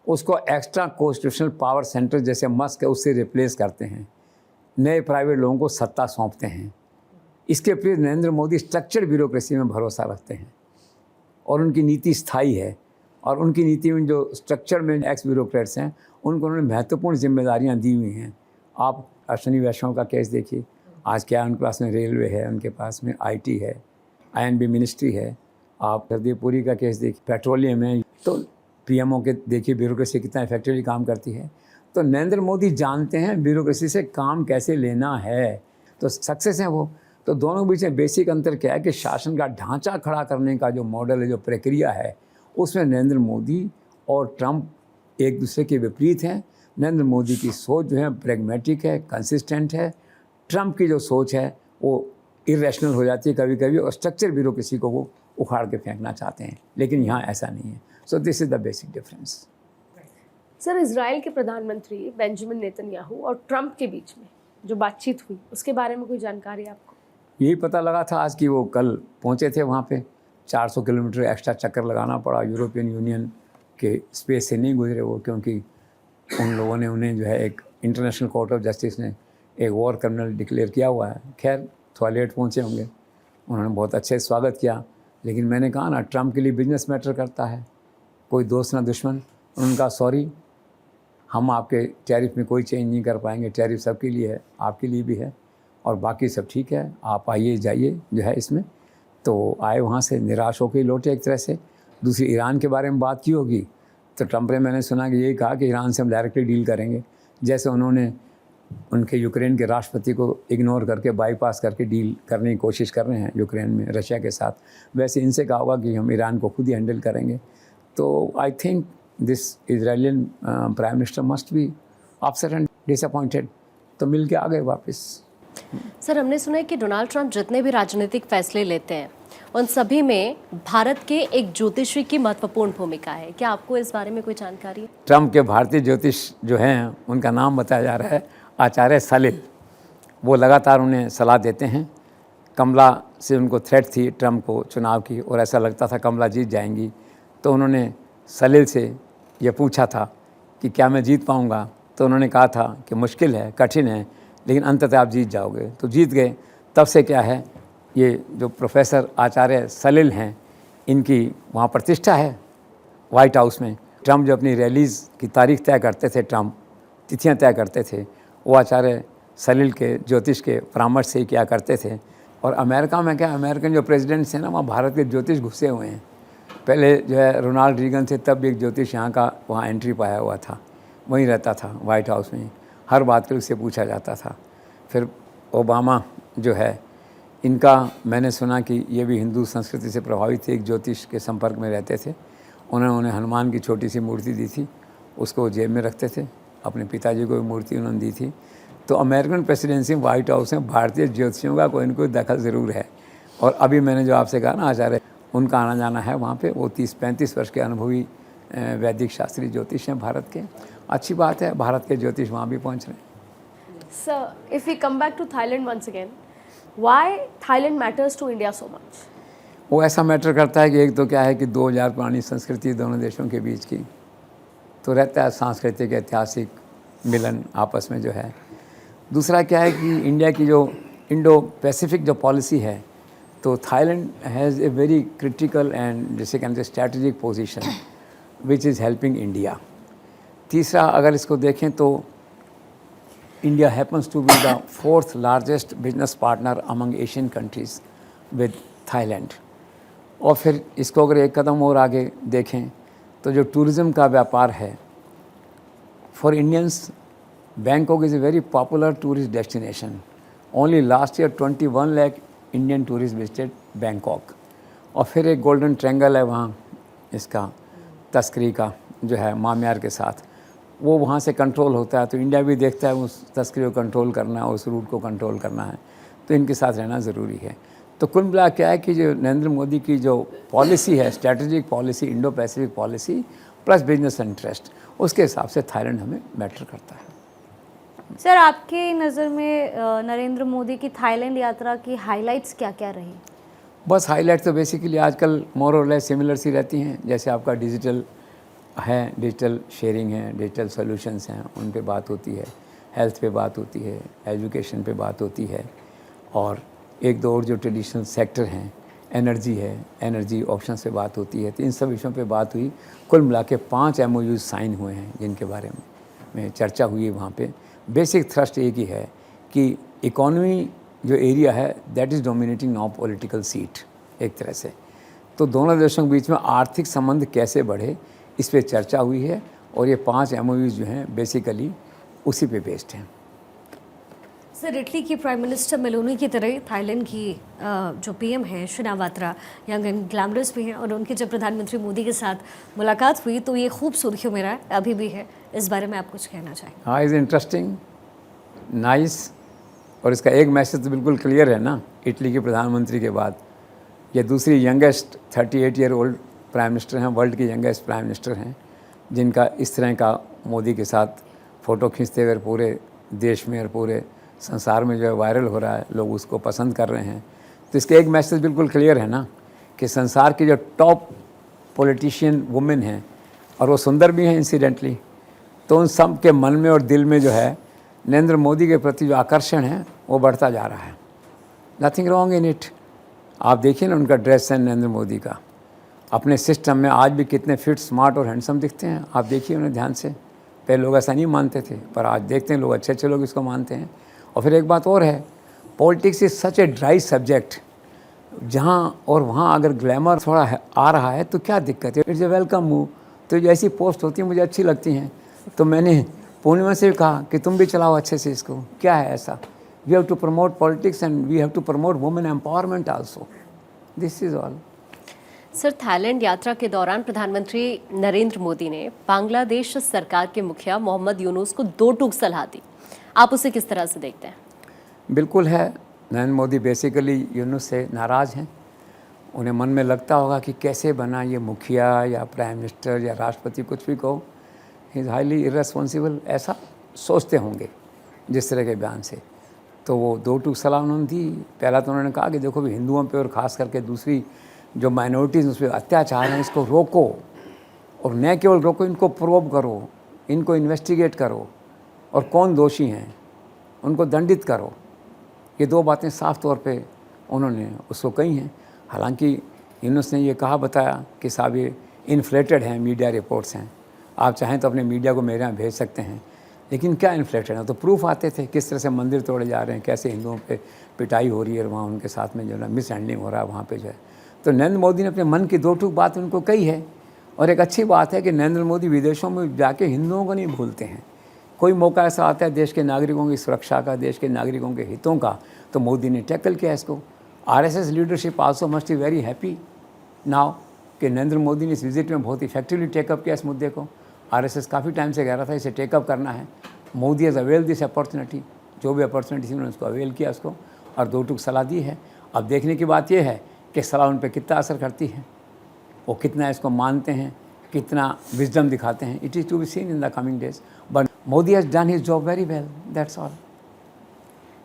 उसको एक्स्ट्रा कॉन्स्टिट्यूशनल पावर सेंटर जैसे मस्क है उससे रिप्लेस करते हैं, नए प्राइवेट लोगों को सत्ता सौंपते हैं। इसके विपरीत नरेंद्र मोदी स्ट्रक्चर्ड ब्यूरोक्रेसी में भरोसा रखते हैं और उनकी नीति स्थायी है, और उनकी नीति में जो स्ट्रक्चर में एक्स ब्यूरोक्रेट्स हैं उनको उन्होंने महत्वपूर्ण जिम्मेदारियां दी हुई हैं। आप अश्विनी वैष्णव का केस देखिए, आज क्या उनके पास में रेलवे है, उनके पास में IT है, INB मिनिस्ट्री है। आप हरदीप पुरी का केस देखिए, पेट्रोलियम है। तो PMO के देखिए ब्यूरोक्रेसी कितना इफेक्टिवली काम करती है। तो नरेंद्र मोदी जानते हैं ब्यूरोक्रेसी से काम कैसे लेना है, तो सक्सेस है वो। तो दोनों के बीच में बेसिक अंतर क्या है कि शासन का ढांचा खड़ा करने का जो मॉडल है, जो प्रक्रिया है, उसमें नरेंद्र मोदी और ट्रंप एक दूसरे के विपरीत हैं। नरेंद्र मोदी की सोच जो है प्रैग्मेटिक है, कंसिस्टेंट है। ट्रंप की जो सोच है वो इरेशनल हो जाती है कभी कभी, और स्ट्रक्चर ब्यूरोक्रेसी को वो उखाड़ के फेंकना चाहते हैं, लेकिन यहाँ ऐसा नहीं है। So this is the basic difference. Sir, Israel के प्रधानमंत्री बेंजामिन नेतन्याहू और ट्रंप के बीच में जो बातचीत हुई उसके बारे में कोई जानकारी आपको? यही पता लगा था आज कि वो कल पहुँचे थे वहाँ पे। 400 किलोमीटर एक्स्ट्रा चक्कर लगाना पड़ा, यूरोपियन यूनियन के स्पेस से नहीं गुजरे वो, क्योंकि उन लोगों ने उन्हें जो है एक इंटरनेशनल कोर्ट ऑफ जस्टिस ने एक वॉर क्रिमिनल डिक्लेयर किया हुआ है। खैर थोड़ा लेट पहुँचे होंगे, उन्होंने बहुत अच्छे स्वागत किया। लेकिन मैंने कहा ना, ट्रंप के लिए बिजनेस मैटर करता है, कोई दोस्त ना दुश्मन। उनका सॉरी, हम आपके टैरिफ में कोई चेंज नहीं कर पाएंगे, टैरिफ सबके लिए है, आपके लिए भी है, और बाकी सब ठीक है, आप आइए जाइए जो है इसमें। तो आए वहाँ से निराश होकर लौटे एक तरह से। दूसरी ईरान के बारे में बात की होगी तो ट्रंप ने, मैंने सुना कि यही कहा कि ईरान से हम डायरेक्टली डील करेंगे, जैसे उन्होंने उनके यूक्रेन के राष्ट्रपति को इग्नोर करके बाईपास करके डील करने की कोशिश कर रहे हैं यूक्रेन में रशिया के साथ, वैसे इनसे कहा होगा कि हम ईरान को खुद ही हैंडल करेंगे। तो I think this Israelian prime minister must be upset and disappointed. तो मिल के आ गए वापस। सर, हमने सुना है कि डोनाल्ड ट्रंप जितने भी राजनीतिक फैसले लेते हैं उन सभी में भारत के एक ज्योतिषी की महत्वपूर्ण भूमिका है। क्या आपको इस बारे में कोई जानकारी है? ट्रंप के भारतीय ज्योतिष जो हैं उनका नाम बताया जा रहा है आचार्य सलिल। वो लगातार उन्हें सलाह देते हैं। कमला से उनको थ्रेट थी ट्रंप को चुनाव की, और ऐसा लगता था कमला जीत जाएंगी, तो उन्होंने सलिल से ये पूछा था कि क्या मैं जीत पाऊँगा। तो उन्होंने कहा था कि मुश्किल है, कठिन है, लेकिन अंततः आप जीत जाओगे। तो जीत गए। तब से क्या है, ये जो प्रोफेसर आचार्य सलिल हैं, इनकी वहाँ प्रतिष्ठा है वाइट हाउस में। ट्रंप जो अपनी रैलीज़ की तारीख तय करते थे, ट्रंप तिथियाँ तय करते थे, वो आचार्य सलिल के ज्योतिष के परामर्श से ही किया करते थे। और अमेरिका में क्या, अमेरिकन जो प्रेसिडेंट्स हैं ना, वहाँ भारत के ज्योतिष घुसे हुए हैं। पहले जो है रोनाल्ड रीगन थे, तब भी एक ज्योतिष यहाँ का वहाँ एंट्री पाया हुआ था, वहीं रहता था वाइट हाउस में, हर बात के उससे पूछा जाता था। फिर ओबामा जो है, इनका मैंने सुना कि ये भी हिंदू संस्कृति से प्रभावित थे, एक ज्योतिष के संपर्क में रहते थे, उन्होंने हनुमान की छोटी सी मूर्ति दी थी, उसको जेब में रखते थे। अपने पिताजी को भी मूर्ति उन्होंने दी थी। तो अमेरिकन प्रेसिडेंसी व्हाइट हाउस में भारतीय ज्योतिषियों का कोई न कोई दखल ज़रूर है। और अभी मैंने जो आपसे कहा ना आचार्य, उनका आना जाना है वहाँ पे। वो 30-35 वर्ष के अनुभवी वैदिक शास्त्री ज्योतिष हैं भारत के। अच्छी बात है, भारत के ज्योतिष वहाँ भी पहुँच रहे हैं। Sir, if we come back to Thailand once again, why Thailand matters to India so much? वो ऐसा मैटर करता है कि एक तो क्या है कि 2000 पुरानी संस्कृति दोनों देशों के बीच की, तो रहता है सांस्कृतिक ऐतिहासिक मिलन आपस में जो है। दूसरा क्या है कि इंडिया की जो इंडो पैसिफिक जो पॉलिसी है, तो Thailand has a very critical and जैसे कहते हैं strategic position which is helping India. तीसरा अगर इसको देखें तो India happens to be the 4th largest business partner among Asian countries with Thailand. और फिर इसको अगर एक कदम और आगे देखें तो जो टूरिज़्म का व्यापार है, for Indians Bangkok is a very popular tourist destination. Only last year 21 lakh Indian tourist visited Bangkok. और फिर एक गोल्डन ट्रायंगल है वहाँ, इसका तस्करी का जो है मामियार के साथ, वो वहाँ से कंट्रोल होता है। तो इंडिया भी देखता है उस तस्करी को कंट्रोल करना है, उस रूट को कंट्रोल करना है, तो इनके साथ रहना ज़रूरी है। तो कुल मिला क्या है कि जो नरेंद्र मोदी की जो पॉलिसी है, strategic policy, Indo Pacific policy plus business interest, उसके हिसाब से थाईलैंड हमें मैटर करता है। सर, आपके नज़र में नरेंद्र मोदी की थाईलैंड यात्रा की हाइलाइट्स क्या क्या रही? बस हाईलाइट तो बेसिकली आजकल मोर और लेस सिमिलर सी रहती हैं। जैसे आपका डिजिटल है, डिजिटल शेयरिंग है, डिजिटल सॉल्यूशंस हैं, उन पे बात होती है, हेल्थ पे बात होती है, एजुकेशन पे बात होती है, और एक दो और जो ट्रेडिशनल सेक्टर हैं, एनर्जी है, एनर्जी ऑप्शन पे बात होती है। तो इन सब विषयों पे बात हुई। कुल मिला के 5 MOUs साइन हुए हैं जिनके बारे में चर्चा हुई है वहाँ पे। बेसिक थ्रस्ट एक ही है कि इकोनॉमी जो एरिया है that is dominating now political seat एक तरह से। तो दोनों देशों के बीच में आर्थिक संबंध कैसे बढ़े, इस पे चर्चा हुई है। और ये 5 MOUs जो हैं बेसिकली उसी पे बेस्ड हैं। सर, इटली की प्राइम मिनिस्टर मेलोनी की तरह थाईलैंड की जो PM हैं शिनावात्रा यंग एंड ग्लैमरस भी हैं, और उनकी जब प्रधानमंत्री मोदी के साथ मुलाकात हुई तो ये खूब सुर्खियों में रहा, अभी भी है। इस बारे में आप कुछ कहना चाहेंगे? हाँ, इज़ इंटरेस्टिंग, नाइस। और इसका एक मैसेज तो बिल्कुल क्लियर है ना, इटली के प्रधानमंत्री के बाद ये दूसरी youngest 38 year old prime minister हैं, वर्ल्ड की यंगेस्ट प्राइम मिनिस्टर हैं, जिनका इस तरह का मोदी के साथ फ़ोटो खींचते हुए पूरे देश में और पूरे संसार में जो है वायरल हो रहा है, लोग उसको पसंद कर रहे हैं। तो इसका एक मैसेज बिल्कुल क्लियर है ना कि संसार की जो टॉप पॉलिटिशियन वुमेन हैं, और वो सुंदर भी हैं इंसिडेंटली, तो उन सब के मन में और दिल में जो है नरेंद्र मोदी के प्रति जो आकर्षण है वो बढ़ता जा रहा है। Nothing wrong in it. आप देखिए ना उनका ड्रेस है नरेंद्र मोदी का, अपने सिस्टम में आज भी कितने फिट, स्मार्ट और हैंडसम दिखते हैं। आप देखिए उन्हें ध्यान से। पहले लोग ऐसा नहीं मानते थे, पर आज देखते हैं लोग, अच्छे अच्छे लोग इसको मानते हैं। और फिर एक बात और है, politics is such a dry subject. जहाँ और वहाँ अगर ग्लैमर थोड़ा आ रहा है तो क्या दिक्कत है, इट्स ए वेलकम मूव। तो जो ऐसी पोस्ट होती हैं मुझे अच्छी लगती हैं। तो मैंने पूर्णिमा से कहा कि तुम भी चलाओ अच्छे से इसको, क्या है ऐसा। We have to promote politics and we have to promote women empowerment also, this is all. Sir, Thailand यात्रा के दौरान प्रधानमंत्री नरेंद्र मोदी ने बांग्लादेश सरकार के मुखिया मोहम्मद यूनुस को 2 टूक सलाह दी। आप उसे किस तरह से देखते हैं? बिल्कुल है, नरेंद्र मोदी बेसिकली यूनुस से नाराज़ हैं। उन्हें मन में लगता होगा कि कैसे बना ये मुखिया या प्राइम मिनिस्टर या राष्ट्रपति, कुछ भी कहो, ही इज़ हाईली इर्रेस्पॉन्सिबल, ऐसा सोचते होंगे जिस तरह के बयान से। तो वो 2 टूक सलाह उन्होंने दी। पहला तो उन्होंने कहा कि देखो भी हिंदुओं पे और ख़ास करके दूसरी जो माइनॉरिटीज़ उस पर अत्याचार हैं, इसको रोको, और न केवल रोको, इनको प्रोब करो, इनको इन्वेस्टिगेट करो, और कौन दोषी हैं उनको दंडित करो। ये 2 बातें साफ तौर पे उन्होंने उसको कही हैं। हालांकि यूनुस ने ये कहा बताया कि साहब ये इन्फ्लेटेड हैं, मीडिया रिपोर्ट्स हैं, आप चाहें तो अपने मीडिया को मेरे यहाँ भेज सकते हैं। लेकिन क्या इन्फ्लेटेड है, तो प्रूफ आते थे किस तरह से मंदिर तोड़े जा रहे हैं, कैसे हिंदुओं पे पिटाई हो रही है, वहाँ उनके साथ में जो है मिस हैंडलिंग हो रहा है वहाँ पे जो है। तो नरेंद्र मोदी ने अपने मन की 2 टूक बात उनको कही है। और एक अच्छी बात है कि नरेंद्र मोदी विदेशों में जाके हिंदुओं को नहीं भूलते हैं। कोई मौका ऐसा आता है देश के नागरिकों की सुरक्षा का, देश के नागरिकों के हितों का, तो मोदी ने टैकल किया इसको। RSS leadership also must be very happy now कि नरेंद्र मोदी ने इस विजिट में बहुत इफेक्टिवली टेकअप किया इस मुद्दे को। आरएसएस काफ़ी टाइम से कह रहा था इसे टेकअप करना है। Modi has avail this opportunity, जो भी अपॉर्चुनिटी थी उन्होंने उसको अवेल किया उसको, और दो टूक सलाह दी है। अब देखने की बात यह है कि सलाह उन पर कितना असर करती है, वो कितना इसको मानते हैं, कितना विजडम दिखाते हैं। It is to be seen in the coming days, but Modi has done his job very well, that's all.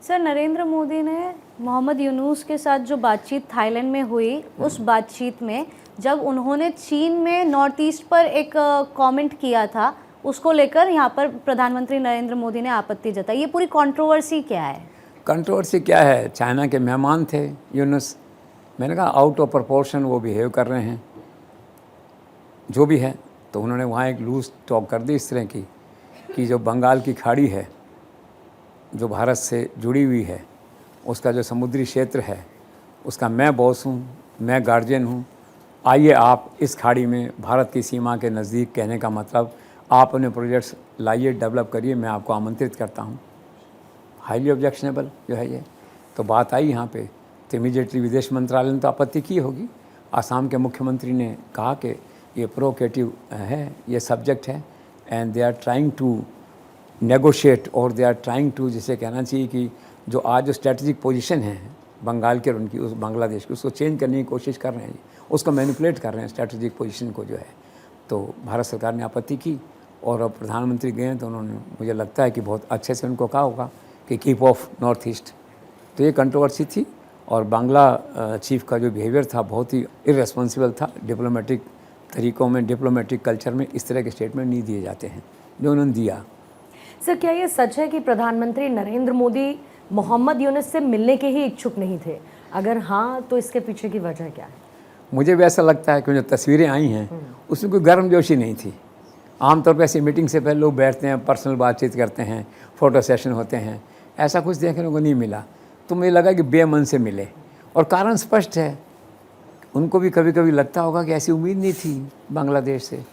Sir, Narendra Modi ने मोहम्मद यूनूस के साथ जो बातचीत थाईलैंड में हुई, उस बातचीत में जब उन्होंने चीन में नॉर्थ ईस्ट पर एक कमेंट किया था, उसको लेकर यहाँ पर प्रधानमंत्री नरेंद्र मोदी ने आपत्ति जताई। ये पूरी कंट्रोवर्सी क्या है? कंट्रोवर्सी क्या है? चाइना के मेहमान थे यूनुस, मैंने कहा आउट ऑफ प्रोपोर्शन वो बिहेव कर रहे हैं, जो भी है। तो उन्होंने वहाँ एक लूज टॉक कर दी इस तरह की कि जो बंगाल की खाड़ी है, जो भारत से जुड़ी हुई है, उसका जो समुद्री क्षेत्र है, उसका मैं बॉस हूँ, मैं गार्जियन हूँ। आइए आप इस खाड़ी में भारत की सीमा के नज़दीक, कहने का मतलब आप अपने प्रोजेक्ट्स लाइए, डेवलप करिए, मैं आपको आमंत्रित करता हूँ। हाईली ऑब्जेक्शनेबल जो है ये तो बात आई यहाँ पे, तो इमीडिएटली विदेश मंत्रालय ने तो आपत्ति की होगी। आसाम के मुख्यमंत्री ने कहा कि ये प्रोवोकेटिव है, ये सब्जेक्ट है, and they are trying to negotiate, और दे आर ट्राइंग टू, जिसे कहना चाहिए कि जो आज जो स्ट्रेटजिक पोजीशन है बंगाल के और उनकी, उस बांग्लादेश की, उसको चेंज करने की कोशिश कर रहे हैं, उसको मैनिपुलेट कर रहे हैं स्ट्रेटजिक पोजीशन को जो है। तो भारत सरकार ने आपत्ति की, और अब प्रधानमंत्री गए तो उन्होंने, मुझे लगता है कि बहुत अच्छे से उनको कहा होगा कि कीप ऑफ नॉर्थ ईस्ट। तो ये कंट्रोवर्सी थी, और बांग्ला चीफ का जो बिहेवियर था बहुत ही इररेस्पॉन्सिबल था। डिप्लोमेटिक तरीक़ों में, डिप्लोमेटिक कल्चर में इस तरह के स्टेटमेंट नहीं दिए जाते हैं जो उन्होंने दिया। सर, क्या ये सच है कि प्रधानमंत्री नरेंद्र मोदी मोहम्मद यूनुस से मिलने के ही इच्छुक नहीं थे? अगर हाँ, तो इसके पीछे की वजह क्या है? मुझे भी ऐसा लगता है कि जो तस्वीरें आई हैं उसमें कोई गर्मजोशी नहीं थी। आमतौर पर ऐसी मीटिंग से पहले लोग बैठते हैं, पर्सनल बातचीत करते हैं, फ़ोटो सेशन होते हैं, ऐसा कुछ देखने को नहीं मिला। तो मुझे लगा कि बेमन से मिले, और कारण स्पष्ट है, उनको भी कभी कभी लगता होगा कि ऐसी उम्मीद नहीं थी बांग्लादेश से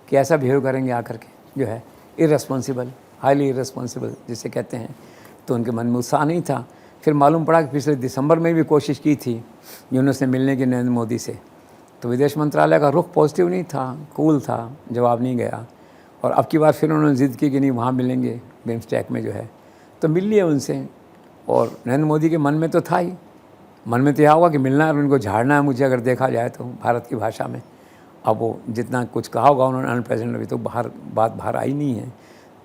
कि ऐसा बिहेव करेंगे आकर के, जो है इररेस्पॉन्सिबल, हाईली इररेस्पॉन्सिबल जिसे कहते हैं। तो उनके मन में उत्साह नहीं था। फिर मालूम पड़ा कि पिछले दिसंबर में भी कोशिश की थी यूनुस ने मिलने की नरेंद्र मोदी से, तो विदेश मंत्रालय का रुख पॉजिटिव नहीं था, कूल था, जवाब नहीं गया। और अब की बार फिर उन्होंने ज़िद की कि नहीं, वहाँ मिलेंगे बिम्स्टेक में जो है। तो मिल लिए उनसे, और नरेंद्र मोदी के मन में तो था ही, मन में तो यह होगा कि मिलना है और उनको झाड़ना है मुझे, अगर देखा जाए तो भारत की भाषा में। अब वो जितना कुछ कहा होगा उन्होंने अनप्रेजेंट, अभी तो बात बाहर आई नहीं है।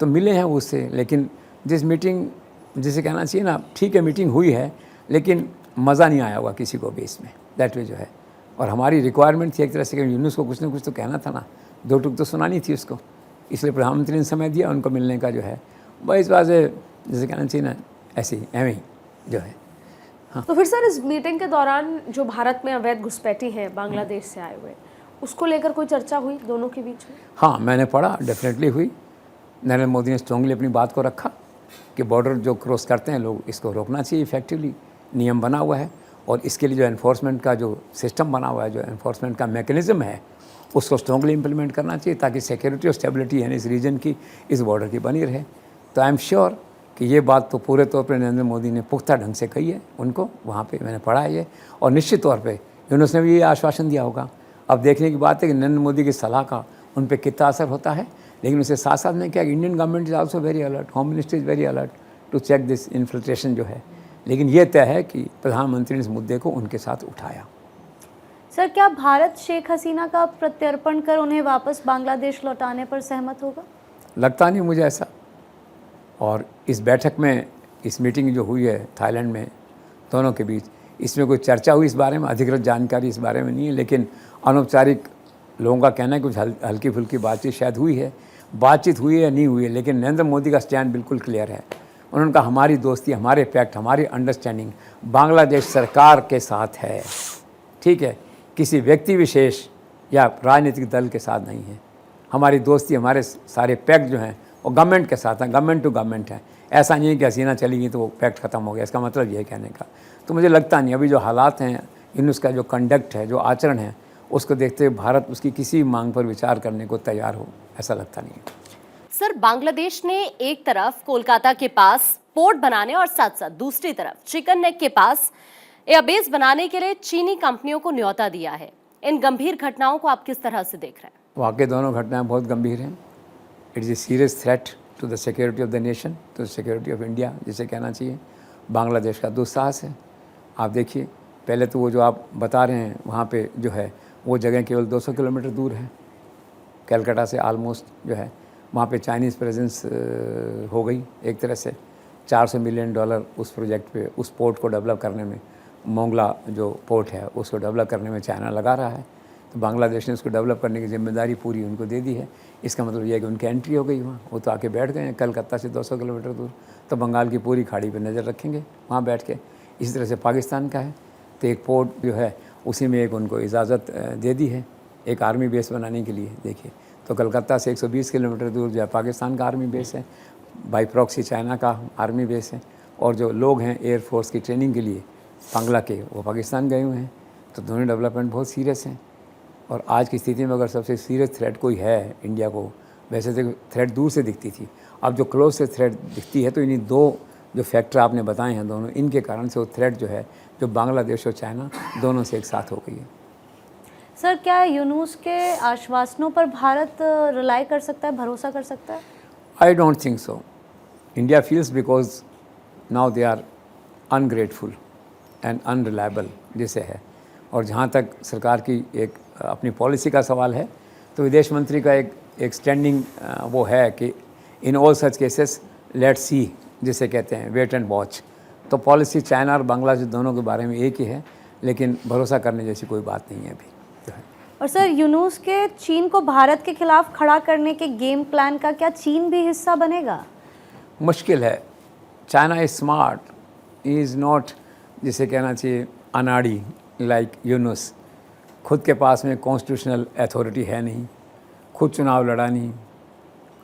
तो मिले हैं उससे, लेकिन जिस मीटिंग, जिसे कहना चाहिए ना, ठीक है मीटिंग हुई है, लेकिन मज़ा नहीं आया होगा किसी को भी इसमें, दैट वे जो है। और हमारी रिक्वायरमेंट थी एक तरह से कि यूनुस को कुछ ना कुछ तो कहना था ना, दो टुक तो सुनानी थी उसको, इसलिए प्रधानमंत्री ने समय दिया उनको मिलने का जो है। वही इस बात से जैसे कहना चाहिए ना, ऐसी एवं जो है। हाँ। तो फिर सर, इस मीटिंग के दौरान जो भारत में अवैध घुसपैठी है बांग्लादेश से आए हुए, उसको लेकर कोई चर्चा हुई दोनों के बीच में? हाँ, मैंने पढ़ा, डेफिनेटली हुई। नरेंद्र मोदी ने स्ट्रांगली अपनी बात को रखा कि बॉर्डर जो क्रॉस करते हैं लोग, इसको रोकना चाहिए, इफेक्टिवली नियम बना हुआ है, और इसके लिए जो एनफोर्समेंट का जो सिस्टम बना हुआ है, जो एनफोर्समेंट का मैकेनिज़्म है, उसको स्ट्रांगली इंप्लीमेंट करना चाहिए, ताकि सिक्योरिटी और स्टेबिलिटी यानी इस रीजन की, इस बॉर्डर की बनी रहे। तो आई एम श्योर कि ये बात तो पूरे तौर पर नरेंद्र मोदी ने पुख्ता ढंग से कही है उनको, वहाँ पे मैंने पढ़ा है ये, और निश्चित तौर पे यूनुस ने भी ये आश्वासन दिया होगा। अब देखने की बात है कि नरेंद्र मोदी की सलाह का उन पर कितना असर होता है, लेकिन उसके साथ साथ में क्या, Indian government is also very alert, home ministry is very alert to check this infiltration जो है। लेकिन ये तय है कि प्रधानमंत्री ने इस मुद्दे को उनके साथ उठाया। सर, क्या भारत शेख हसीना का प्रत्यर्पण कर उन्हें वापस बांग्लादेश लौटाने पर सहमत होगा? लगता नहीं मुझे ऐसा। और इस बैठक में, इस मीटिंग जो हुई है थाईलैंड में दोनों के बीच, इसमें कोई चर्चा हुई इस बारे में, अधिकृत जानकारी इस बारे में नहीं है, लेकिन अनौपचारिक लोगों का कहना है कुछ हल्की फुल्की बातचीत शायद हुई है। बातचीत हुई है या नहीं हुई है, लेकिन नरेंद्र मोदी का स्टैंड बिल्कुल क्लियर है। उन्होंने कहा हमारी दोस्ती, हमारे पैक्ट, हमारी अंडरस्टैंडिंग बांग्लादेश सरकार के साथ है, ठीक है, किसी व्यक्ति विशेष या राजनीतिक दल के साथ नहीं है। हमारी दोस्ती, हमारे सारे पैक्ट जो हैं वो गवर्नमेंट के साथ हैं, गवर्नमेंट टू गवर्नमेंट है। ऐसा नहीं है कि हसीना चली गई तो वो पैक्ट ख़त्म हो गया, इसका मतलब ये कहने का। तो मुझे लगता नहीं, अभी जो हालात हैं, यूनुस का जो कंडक्ट है, जो आचरण है, उसको देखते हुए भारत उसकी किसी मांग पर विचार करने को तैयार हो, ऐसा लगता नहीं है। सर, बांग्लादेश ने एक तरफ कोलकाता के पास पोर्ट बनाने और साथ साथ दूसरी तरफ चिकन नेक के पास एयरबेस बनाने के लिए चीनी कंपनियों को न्योता दिया है। इन गंभीर घटनाओं को आप किस तरह से देख रहे हैं? वाकई दोनों घटनाएं बहुत गंभीर हैं। It is a serious threat to the security of the nation, to the security of India, जिसे कहना चाहिए। बांग्लादेश का दुस्साहस है। आप देखिए, पहले तो वो जो आप बता रहे हैं वहाँ पे जो है वो जगह केवल 200 किलोमीटर दूर है कलकत्ता से ऑलमोस्ट जो है। वहाँ पे चाइनीज़ प्रेजेंस हो गई एक तरह से। $400 मिलियन उस प्रोजेक्ट पे, उस पोर्ट को डेवलप करने में, मोंगला जो पोर्ट है उसको डेवलप करने में चाइना लगा रहा है। तो बांग्लादेश ने उसको डेवलप करने की जिम्मेदारी पूरी उनको दे दी है। इसका मतलब यह है कि उनकी एंट्री हो गई वहाँ। वो तो आके बैठ गए हैं कलकत्ता से 200 किलोमीटर दूर। तो बंगाल की पूरी खाड़ी पे नज़र रखेंगे वहाँ बैठ के। इसी तरह से पाकिस्तान का है, तो एक पोर्ट जो है उसी में एक उनको इजाज़त दे दी है एक आर्मी बेस बनाने के लिए। देखिए, तो कलकत्ता से 120 किलोमीटर दूर जो है पाकिस्तान का आर्मी बेस है, बाई प्रॉक्सी चाइना का आर्मी बेस है। और जो लोग हैं एयरफोर्स की ट्रेनिंग के लिए बांग्ला के, वो पाकिस्तान गए हुए हैं। तो दोनों डेवलपमेंट बहुत सीरियस हैं। और आज की स्थिति में अगर सबसे सीरियस थ्रेट कोई है इंडिया को, वैसे तो थ्रेट दूर से दिखती थी, अब जो क्लोज से थ्रेट दिखती है, तो इन्हीं दो जो फैक्टर आपने बताए हैं दोनों, इनके कारण से वो थ्रेट जो है जो बांग्लादेश और चाइना दोनों से एक साथ हो गई है। सर, क्या यूनूस के आश्वासनों पर भारत रिलाई कर सकता है, भरोसा कर सकता है? I don't think so. India feels because now they are ungrateful and unreliable जैसे है। और जहाँ तक सरकार की एक अपनी पॉलिसी का सवाल है, तो विदेश मंत्री का एक स्टैंडिंग वो है कि in all such cases let's see, जिसे कहते हैं वेट एंड वॉच। तो पॉलिसी चाइना और बांग्लादेश दोनों के बारे में एक ही है, लेकिन भरोसा करने जैसी कोई बात नहीं है अभी जो है। और सर, यूनूस के चीन को भारत के खिलाफ खड़ा करने के गेम प्लान का क्या चीन भी हिस्सा बनेगा? मुश्किल है। China is smart, is not, जिसे कहना चाहिए अनाड़ी लाइक यूनुस। खुद के पास में कॉन्स्टिट्यूशनल अथॉरिटी है नहीं, खुद चुनाव लड़ा नहीं,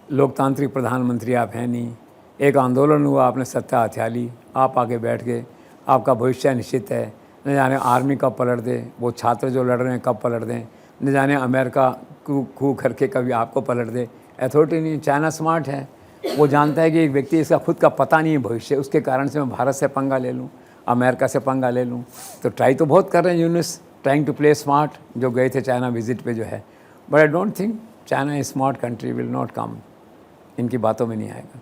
लोकतांत्रिक प्रधानमंत्री आप हैं नहीं, एक आंदोलन हुआ, आपने सत्ता हथिया ली, आप आके बैठ गए, आपका भविष्य निश्चित है। न जाने आर्मी कब पलट दे, वो छात्र जो लड़ रहे हैं कब पलट दें, न जाने अमेरिका कू करके कभी आपको पलट दे। अथॉरिटी नहीं। चाइना स्मार्ट है, वो जानता है कि एक व्यक्ति इसका खुद का पता नहीं है भविष्य, उसके कारण से मैं भारत से पंगा ले लूँ, अमेरिका से पंगा ले लूँ। तो ट्राई तो बहुत कर रहे हैं Yunus, trying to play smart, जो गए थे चाइना विजिट पे जो है। But I don't think China is smart country, will not come, इनकी बातों में नहीं आएगा।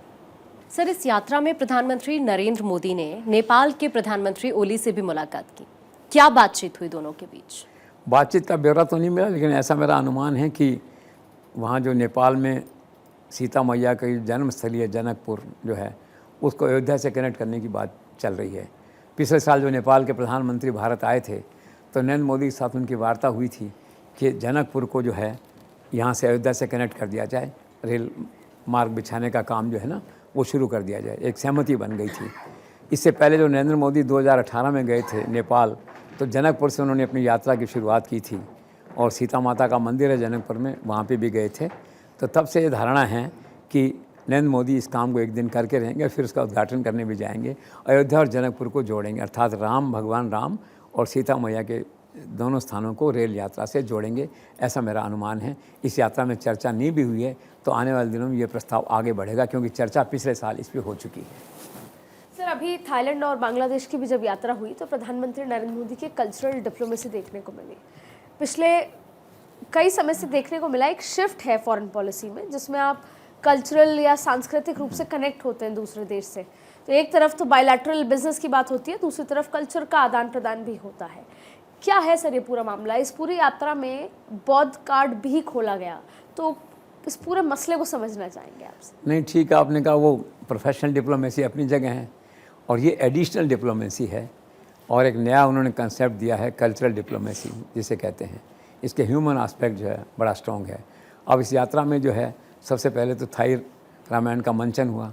सर, इस यात्रा में प्रधानमंत्री नरेंद्र मोदी ने नेपाल के प्रधानमंत्री ओली से भी मुलाकात की। क्या बातचीत हुई दोनों के बीच? बातचीत का ब्यौरा तो नहीं मिला, लेकिन ऐसा मेरा अनुमान है कि वहाँ जो नेपाल में सीता मैया की जन्मस्थली है जनकपुर जो है, उसको अयोध्या से कनेक्ट करने की बात चल रही है। पिछले साल जो नेपाल के प्रधानमंत्री भारत आए थे, तो नरेंद्र मोदी के साथ उनकी वार्ता हुई थी कि जनकपुर को जो है यहाँ से अयोध्या से कनेक्ट कर दिया जाए, रेल मार्ग बिछाने का काम जो है ना वो शुरू कर दिया जाए। एक सहमति बन गई थी। इससे पहले जो नरेंद्र मोदी 2018 में गए थे नेपाल, तो जनकपुर से उन्होंने अपनी यात्रा की शुरुआत की थी, और सीता माता का मंदिर है जनकपुर में, वहाँ पे भी गए थे। तो तब से ये धारणा है कि नरेंद्र मोदी इस काम को एक दिन करके रहेंगे, फिर उसका उद्घाटन करने भी जाएंगे, अयोध्या और जनकपुर को जोड़ेंगे, अर्थात भगवान राम और सीता मैया के दोनों स्थानों को रेल यात्रा से जोड़ेंगे, ऐसा मेरा अनुमान है। इस यात्रा में चर्चा नहीं भी हुई है, तो आने वाले दिनों में ये प्रस्ताव आगे बढ़ेगा, क्योंकि चर्चा पिछले साल इस पर हो चुकी है। सर, अभी थाईलैंड और बांग्लादेश की भी जब यात्रा हुई, तो प्रधानमंत्री नरेंद्र मोदी की कल्चरल डिप्लोमेसी देखने को मिली। पिछले कई समय से देखने को मिला एक शिफ्ट है फॉरेन पॉलिसी में, जिसमें आप कल्चरल या सांस्कृतिक रूप से कनेक्ट होते हैं दूसरे देश से। तो एक तरफ तो बायलैटरल बिजनेस की बात होती है, दूसरी तरफ कल्चर का आदान प्रदान भी होता है। क्या है सर ये पूरा मामला? इस पूरी यात्रा में बौद्ध कार्ड भी खोला गया, तो इस पूरे मसले को समझना चाहेंगे आपसे। नहीं, ठीक है, आपने कहा वो प्रोफेशनल डिप्लोमेसी अपनी जगह है, और ये एडिशनल डिप्लोमेसी है, और एक नया उन्होंने कंसेप्ट दिया है कल्चरल डिप्लोमेसी जिसे कहते हैं। इसके ह्यूमन एस्पेक्ट जो है बड़ा स्ट्रॉन्ग है। अब इस यात्रा में जो है सबसे पहले तो थाई रामायण का मंचन हुआ,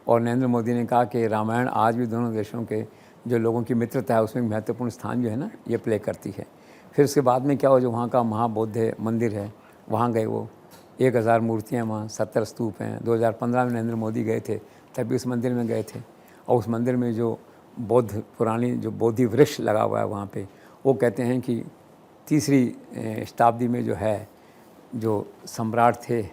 और नरेंद्र मोदी ने कहा कि रामायण आज भी दोनों देशों के जो लोगों की मित्रता है उसमें महत्वपूर्ण स्थान जो है ना ये प्ले करती है। फिर उसके बाद में क्या हुआ, जो वहाँ का महाबौद्ध मंदिर है वहाँ गए, वो 1000 मूर्तियाँ वहाँ, 70 स्तूप हैं। 2015 में नरेंद्र मोदी गए थे, तभी उस मंदिर में गए थे, और उस मंदिर में जो बौद्ध पुरानी जो बोधि वृक्ष लगा हुआ है वहाँ पे, वो कहते हैं कि 3री शताब्दी में जो है जो सम्राट थे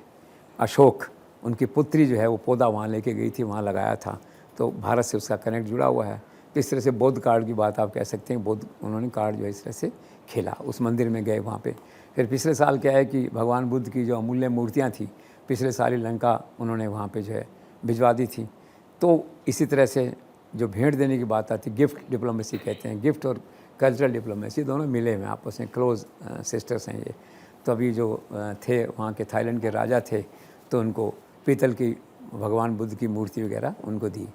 अशोक, उनकी पुत्री जो है वो पौधा वहाँ लेके गई थी, वहाँ लगाया था। तो भारत से उसका कनेक्ट जुड़ा हुआ है। तो इस तरह से बौद्ध कार्ड की बात आप कह सकते हैं, बौद्ध उन्होंने कार्ड जो है इस तरह से खेला, उस मंदिर में गए वहाँ पे। फिर पिछले साल क्या है कि भगवान बुद्ध की जो अमूल्य मूर्तियाँ थी पिछले साल ही लंका उन्होंने वहाँ पे जो है भिजवा दी थी। तो इसी तरह से जो भेंट देने की बात आती, गिफ्ट डिप्लोमेसी कहते हैं, गिफ्ट और कल्चरल डिप्लोमेसी दोनों मिले हुए आपस में, क्लोज सिस्टर्स हैं ये। तो अभी जो थे वहाँ के थाईलैंड के राजा थे, तो उनको पीतल की भगवान बुद्ध की मूर्ति वगैरह उनको दी।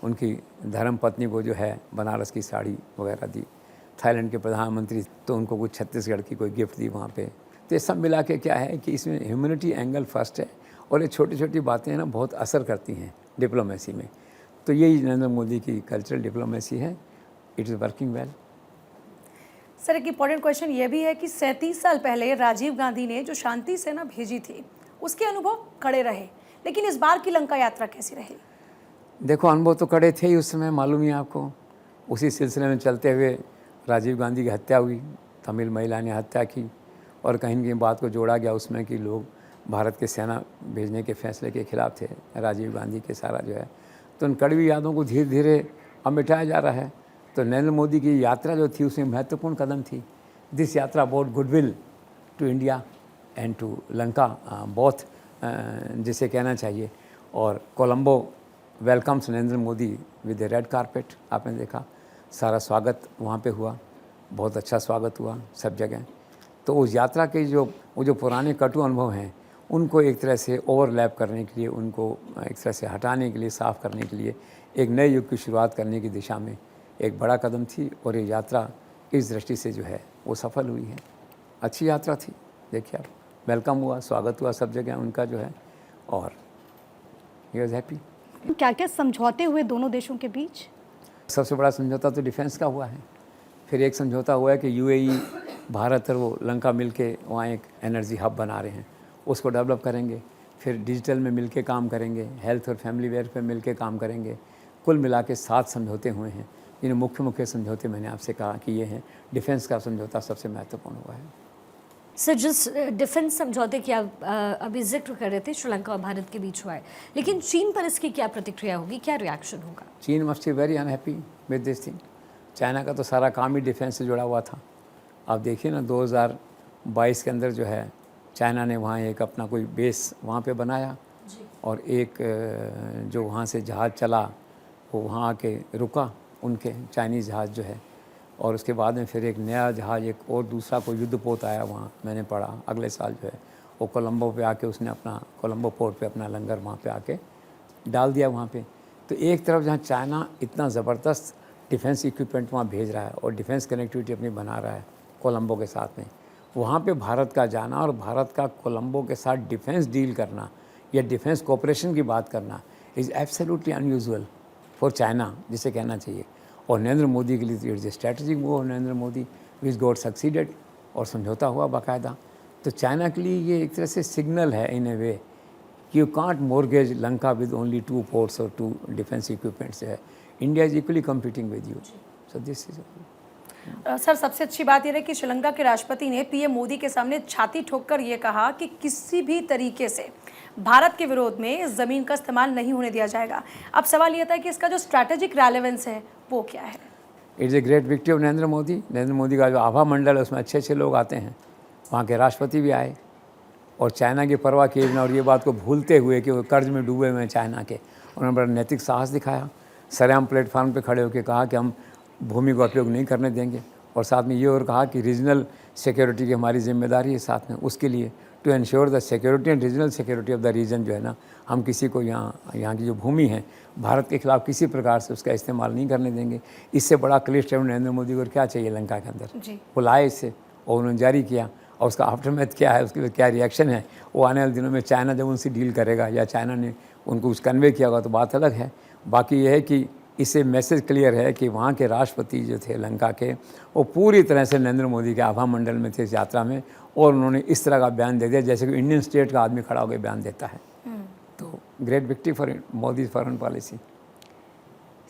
उनकी धर्म पत्नी को जो है बनारस की साड़ी वगैरह दी। थाईलैंड के प्रधानमंत्री तो उनको कुछ छत्तीसगढ़ की कोई गिफ्ट दी वहाँ पे। तो ये सब मिला के क्या है कि इसमें ह्यूमैनिटी एंगल फर्स्ट है, और ये छोटी छोटी बातें ना बहुत असर करती हैं डिप्लोमेसी में। तो यही नरेंद्र मोदी की कल्चरल डिप्लोमेसी है, it is working well. Sir, एक इम्पॉर्टेंट क्वेश्चन ये भी है कि 37 साल पहले राजीव गांधी ने जो शांति सेना भेजी थी उसके अनुभव कड़े रहे, लेकिन इस बार की लंका यात्रा कैसी रही? देखो, अनुभव तो कड़े थे ही उस समय, मालूम ही आपको। उसी सिलसिले में चलते हुए राजीव गांधी की हत्या हुई, तमिल महिला ने हत्या की, और कहीं न कहीं बात को जोड़ा गया उसमें कि लोग भारत के सेना भेजने के फैसले के खिलाफ थे, राजीव गांधी के सारा जो है। तो उन कड़वी यादों को धीरे धीरे अब मिटाया जा रहा है। तो नरेंद्र मोदी की यात्रा जो थी उसमें महत्वपूर्ण कदम थी। दिस यात्रा about goodwill to India and to Lanka both, जिसे कहना चाहिए। और Colombo welcomes Narendra Modi with the red carpet, आपने देखा सारा स्वागत वहाँ पे हुआ, बहुत अच्छा स्वागत हुआ सब जगह। तो उस यात्रा के जो पुराने कटु अनुभव हैं उनको एक तरह से ओवरलैप करने के लिए, उनको एक तरह से हटाने के लिए, साफ़ करने के लिए एक नए युग की शुरुआत करने की दिशा में एक बड़ा कदम थी। और ये यात्रा इस दृष्टि से जो है वो सफल हुई है, अच्छी यात्रा थी। देखिए आप, वेलकम हुआ, स्वागत हुआ सब जगह उनका जो है, और ही वॉज हैप्पी। क्या क्या समझौते हुए दोनों देशों के बीच? सबसे बड़ा समझौता तो डिफेंस का हुआ है। फिर एक समझौता हुआ है कि यूएई, भारत और वो लंका मिलके वहाँ एक एनर्जी हब बना रहे हैं, उसको डेवलप करेंगे। फिर डिजिटल में मिलके काम करेंगे, हेल्थ और फैमिली वेलफेयर मिलके काम करेंगे। कुल मिला के 7 समझौते हुए हैं। इन मुख्य समझौते मैंने आपसे कहा कि ये हैं। डिफेंस का समझौता सबसे महत्वपूर्ण हुआ है। सर, जिस डिफेंस समझौते की आप अभी जिक्र कर रहे थे, श्रीलंका और भारत के बीच हुआ है, लेकिन चीन पर इसकी क्या प्रतिक्रिया होगी, क्या रिएक्शन होगा? चीन must be very unhappy with this thing. China का तो सारा काम ही डिफेंस से जुड़ा हुआ था। आप देखिए ना, 2022 के अंदर जो है चाइना ने वहाँ एक अपना कोई बेस वहाँ पे बनाया, और एक जो वहाँ से जहाज़ चला वो वहाँ आके रुका, उनके चाइनीज़ जहाज़ जो है। और उसके बाद में फिर एक नया जहाज़, एक और दूसरा कोई युद्धपोत आया वहाँ, मैंने पढ़ा अगले साल जो है वो कोलंबो पे आके उसने अपना कोलंबो पोर्ट पे अपना लंगर वहाँ पे आके डाल दिया वहाँ पे। तो एक तरफ जहाँ चाइना इतना ज़बरदस्त डिफेंस इक्विपमेंट वहाँ भेज रहा है और डिफेंस कनेक्टिविटी अपनी बना रहा है कोलंबो के साथ में, वहाँ पे भारत का जाना और भारत का कोलंबो के साथ डिफेंस डील करना या डिफेंस कोऑपरेशन की बात करना is absolutely unusual for China, जिसे कहना चाहिए। और नरेंद्र मोदी के लिए it's a strategic move of Narendra Modi which got succeeded, और समझौता हुआ बाकायदा। तो चाइना के लिए ये एक तरह से सिग्नल है इन ए वे कि you can't mortgage Lanka with only 2 ports और 2 डिफेंस इक्विपमेंट्स है। India is equally competing with you, so this is. Sir, सबसे अच्छी बात यह है कि श्रीलंका के राष्ट्रपति ने पीएम मोदी के सामने छाती ठोककर ये कहा कि किसी भी तरीके से भारत के विरोध में ज़मीन का इस्तेमाल नहीं होने दिया जाएगा। अब सवाल ये था कि इसका जो स्ट्रैटेजिक रेलेवेंस है वो क्या है? It's a great victory of Narendra Modi. Narendra Modi का जो आभा मंडल है उसमें अच्छे अच्छे लोग आते हैं, वहाँ के राष्ट्रपति भी आए, और चाइना की परवाह किए बिना और ये बात को भूलते हुए कि वो कर्ज में डूबे हुए हैं चाइना के, उन्होंने बड़ा नैतिक साहस दिखाया। सरेआम प्लेटफार्म पे खड़े होकर कहा कि हम भूमि का उपयोग नहीं करने देंगे, और साथ में ये और कहा कि रीजनल सिक्योरिटी की हमारी जिम्मेदारी है साथ में, उसके लिए to ensure the security and regional security of the region जो है ना, हम किसी को यहाँ की जो भूमि है भारत के खिलाफ किसी प्रकार से उसका इस्तेमाल नहीं करने देंगे। इससे बड़ा क्लियर स्टेटमेंट नरेंद्र मोदी को क्या चाहिए लंका के अंदर जी। वो लाए इससे, और उन्होंने जारी किया, और उसका आफ्टरमैथ क्या है, उसके लिए क्या रिएक्शन है, वो आने वाले दिनों में चाइना जब उनसे डील करेगा या चाइना ने उनको कुछ कन्वे किया होगा तो बात अलग है। बाकी ये है कि इससे मैसेज क्लियर है कि वहाँ के राष्ट्रपति जो थे लंका के, वो पूरी तरह से नरेंद्र मोदी के आभा मंडल में थे इस यात्रा में, और उन्होंने इस तरह का बयान दे दिया जैसे कि इंडियन स्टेट का आदमी खड़ा होकर बयान देता है। तो great victory for Modi foreign policy.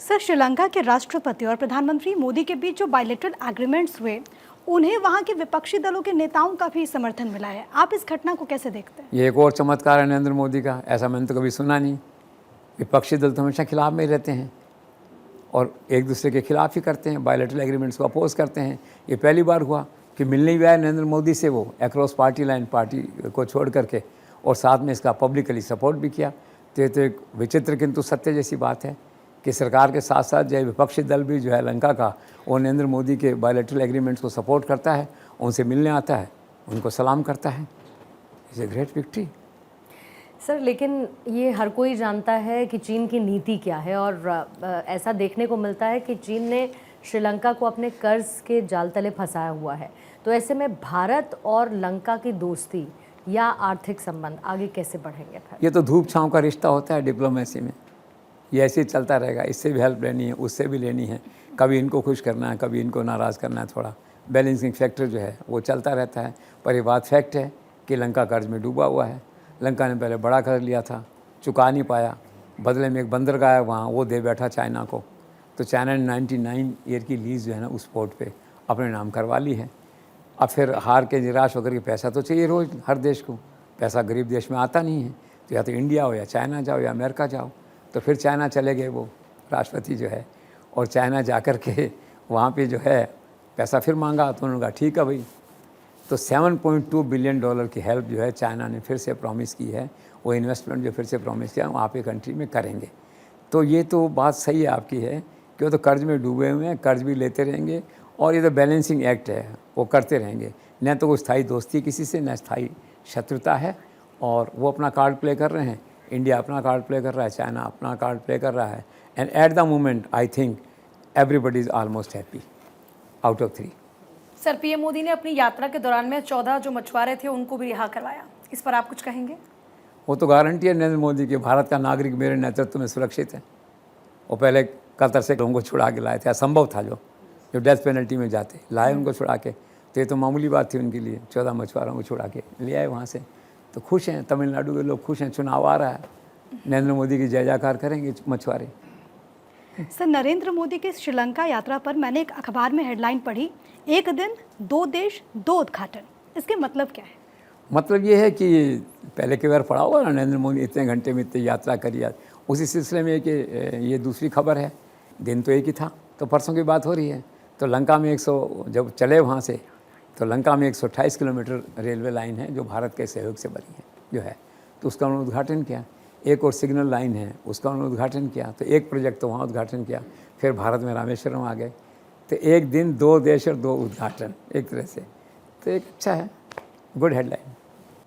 Sir, Sri Lanka के राष्ट्रपति और प्रधानमंत्री मोदी के बीच जो बायलैटरल एग्रीमेंट्स हुए, उन्हें वहाँ के विपक्षी दलों के नेताओं का भी समर्थन मिला है। आप इस घटना को कैसे देखते हैं? ये एक और चमत्कार है नरेंद्र मोदी का, ऐसा मैंने तो कभी सुना नहीं। विपक्षी दल तो हमेशा खिलाफ में ही रहते हैं, और एक दूसरे के खिलाफ ही करते हैं, बायलैटरल एग्रीमेंट्स को अपोज करते हैं। ये पहली बार हुआ कि मिलने भी आए नरेंद्र मोदी से वो अक्रॉस पार्टी लाइन, पार्टी को छोड़ करके, और साथ में इसका पब्लिकली सपोर्ट भी किया। तो ये तो एक विचित्र किंतु सत्य जैसी बात है कि सरकार के साथ साथ जो विपक्षी दल भी जो है लंका का, वो नरेंद्र मोदी के बायलैटरल एग्रीमेंट्स को सपोर्ट करता है, उनसे मिलने आता है, उनको सलाम करता है। It's a great victory. Sir, लेकिन ये हर कोई जानता है कि चीन की नीति क्या है, और ऐसा देखने को मिलता है कि चीन ने श्रीलंका को अपने कर्ज के जाल तले फंसाया हुआ है। तो ऐसे में भारत और लंका की दोस्ती या आर्थिक संबंध आगे कैसे बढ़ेंगे फिर? ये तो धूप छाँव का रिश्ता होता है डिप्लोमेसी में, ये ऐसे ही चलता रहेगा। इससे भी हेल्प लेनी है, उससे भी लेनी है, कभी इनको खुश करना है, कभी इनको नाराज़ करना है। थोड़ा बैलेंसिंग फैक्टर जो है वो चलता रहता है। पर ये बात फैक्ट है कि लंका कर्ज में डूबा हुआ है। लंका ने पहले बड़ा कर्ज लिया था, चुका नहीं पाया, बदले में एक बंदरगाह है वहाँ, वो दे बैठा चाइना को। तो चाइना ने 99 ईयर की लीज़ जो है ना उस पोर्ट पे अपने नाम करवा ली है। अब फिर हार के निराश होकर के पैसा तो चाहिए रोज़ हर देश को, पैसा गरीब देश में आता नहीं है। तो या तो इंडिया हो या चाइना जाओ या अमेरिका जाओ। तो फिर चाइना चले गए वो राष्ट्रपति जो है, और चाइना जा कर के वहाँ पे जो है पैसा फिर मांगा। तो उन्होंने कहा ठीक है भाई। तो $7.2 बिलियन की हेल्प जो है चाइना ने फिर से प्रॉमिस की है, वो इन्वेस्टमेंट जो फिर से प्रॉमिस किया वहाँ पे कंट्री में करेंगे। तो ये तो बात सही है आपकी है कि वो तो कर्ज में डूबे हुए हैं, कर्ज भी लेते रहेंगे, और ये तो बैलेंसिंग एक्ट है, वो करते रहेंगे। न तो कोई स्थायी दोस्ती किसी से, न स्थायी शत्रुता है, और वो अपना कार्ड प्ले कर रहे हैं। इंडिया अपना कार्ड प्ले कर रहा है, चाइना अपना कार्ड प्ले कर रहा है। And eight the moment I think everybody is almost happy out of 3। Sir, PM Modi ने अपनी यात्रा के दौरान में 14 जो मछुआरे थे उनको भी रिहा करवाया, इस पर आप कुछ कहेंगे? वो तो गारंटी है नरेंद्र मोदी की, भारत का नागरिक मेरे नेतृत्व में सुरक्षित है। वो पहले कतर से लोगों को छुड़ा के लाए थे, असंभव था जो डेथ पेनल्टी में जाते, लाए उनको छुड़ा के। तो ये तो मामूली बात थी उनके लिए, 14 मछुआरों को छुड़ा के ले आए वहाँ से। तो खुश हैं, तमिलनाडु के लोग खुश हैं, चुनाव आ रहा है, नरेंद्र मोदी की जय जयकार करेंगे मछुआरे। सर, नरेंद्र मोदी की श्रीलंका यात्रा पर मैंने एक अखबार में हेडलाइन पढ़ी, 1 दिन 2 देश 2 उद्घाटन। इसके मतलब क्या है? मतलब ये है कि पहले के बार पढ़ा होगा ना, नरेंद्र मोदी इतने घंटे में इतनी यात्रा करी। उसी सिलसिले में कि ये दूसरी खबर है। दिन तो एक ही था, तो परसों की बात हो रही है। तो लंका में 100 जब चले वहाँ से, तो लंका में 128 किलोमीटर रेलवे लाइन है जो भारत के सहयोग से बनी है जो है, तो उसका उन्होंने उद्घाटन किया। एक और सिग्नल लाइन है, उसका उन्होंने उद्घाटन किया। तो एक प्रोजेक्ट तो वहाँ उद्घाटन किया। फिर भारत में रामेश्वरम आ गए। तो 1 दिन 2 देश और 2 उद्घाटन एक तरह से, तो एक अच्छा है, गुड हेडलाइन।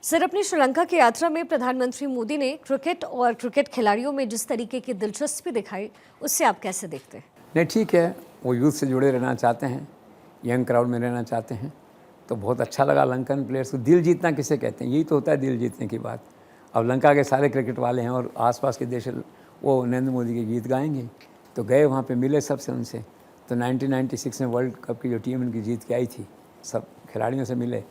सर, अपनी श्रीलंका की यात्रा में प्रधानमंत्री मोदी ने क्रिकेट और क्रिकेट खिलाड़ियों में जिस तरीके की दिलचस्पी दिखाई, उससे आप कैसे देखते हैं? नहीं, ठीक है, वो यूथ से जुड़े रहना चाहते हैं, यंग क्राउड में रहना चाहते हैं। तो बहुत अच्छा लगा लंकन प्लेयर्स को। दिल जीतना किसे कहते हैं, यही तो होता है दिल जीतने की बात। अब लंका के सारे क्रिकेट वाले हैं और आसपास के देश वो नरेंद्र मोदी के गीत गाएंगे। तो गए वहाँ पे, मिले सबसे उनसे। तो 1996 में वर्ल्ड कप की जो टीम उनकी जीत के आई थी, सब खिलाड़ियों से मिले,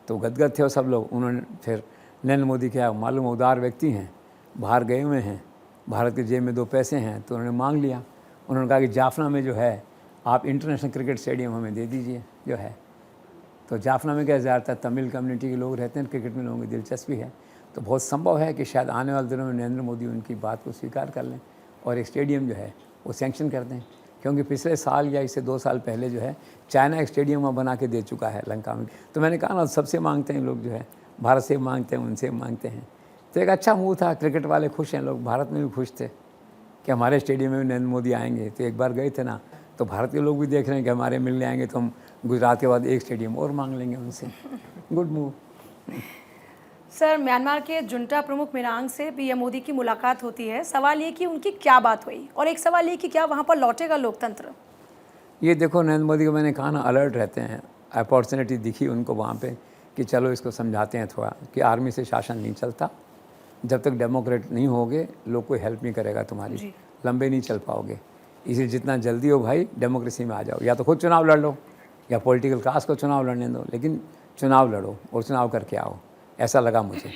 तो गदगद थे वो सब लोग। उन्होंने फिर नरेंद्र मोदी क्या मालूम उदार व्यक्ति हैं, बाहर गए हुए हैं, भारत के जेब में 2 पैसे हैं, तो उन्होंने मांग लिया। उन्होंने कहा कि जाफना में जो है आप इंटरनेशनल क्रिकेट स्टेडियम हमें दे दीजिए जो है। तो जाफना में क्या ज़्यादातर तमिल कम्युनिटी के लोग रहते हैं, क्रिकेट में लोगों की दिलचस्पी है। तो बहुत संभव है कि शायद आने वाले दिनों में नरेंद्र मोदी उनकी बात को स्वीकार कर लें और एक स्टेडियम जो है वो सैंक्शन कर दें। क्योंकि पिछले साल या इससे 2 साल पहले जो है चाइना एक स्टेडियम वहाँ बना के दे चुका है लंका में। तो मैंने कहा ना, सबसे मांगते हैं लोग जो है, भारत से मांगते हैं, उनसे मांगते हैं। तो एक अच्छा मूव था, क्रिकेट वाले खुश हैं, लोग भारत में भी खुश थे कि हमारे स्टेडियम में नरेंद्र मोदी आएंगे। तो एक बार गए थे ना, तो भारत के लोग भी देख रहे हैं कि हमारे मिलने आएंगे, तो हम गुजरात के बाद एक स्टेडियम और मांग लेंगे उनसे। Good move. सर, म्यांमार के जुंटा प्रमुख मिरांग से पीएम मोदी की मुलाकात होती है। सवाल ये कि उनकी क्या बात हुई, और एक सवाल ये कि क्या वहाँ पर लौटेगा लोकतंत्र? ये देखो, नरेंद्र मोदी को मैंने कहा ना, अलर्ट रहते हैं। अपॉर्चुनिटी दिखी उनको वहाँ पे कि चलो इसको समझाते हैं थोड़ा कि आर्मी से शासन नहीं चलता। जब तक डेमोक्रेट नहीं होगे, लोग कोई हेल्प नहीं करेगा तुम्हारी, लंबे नहीं चल पाओगे। इसलिए जितना जल्दी हो भाई डेमोक्रेसी में आ जाओ, या तो खुद चुनाव लड़ लो या पॉलिटिकल क्लास को चुनाव लड़ने दो, लेकिन चुनाव लड़ो और चुनाव करके आओ, ऐसा लगा मुझे।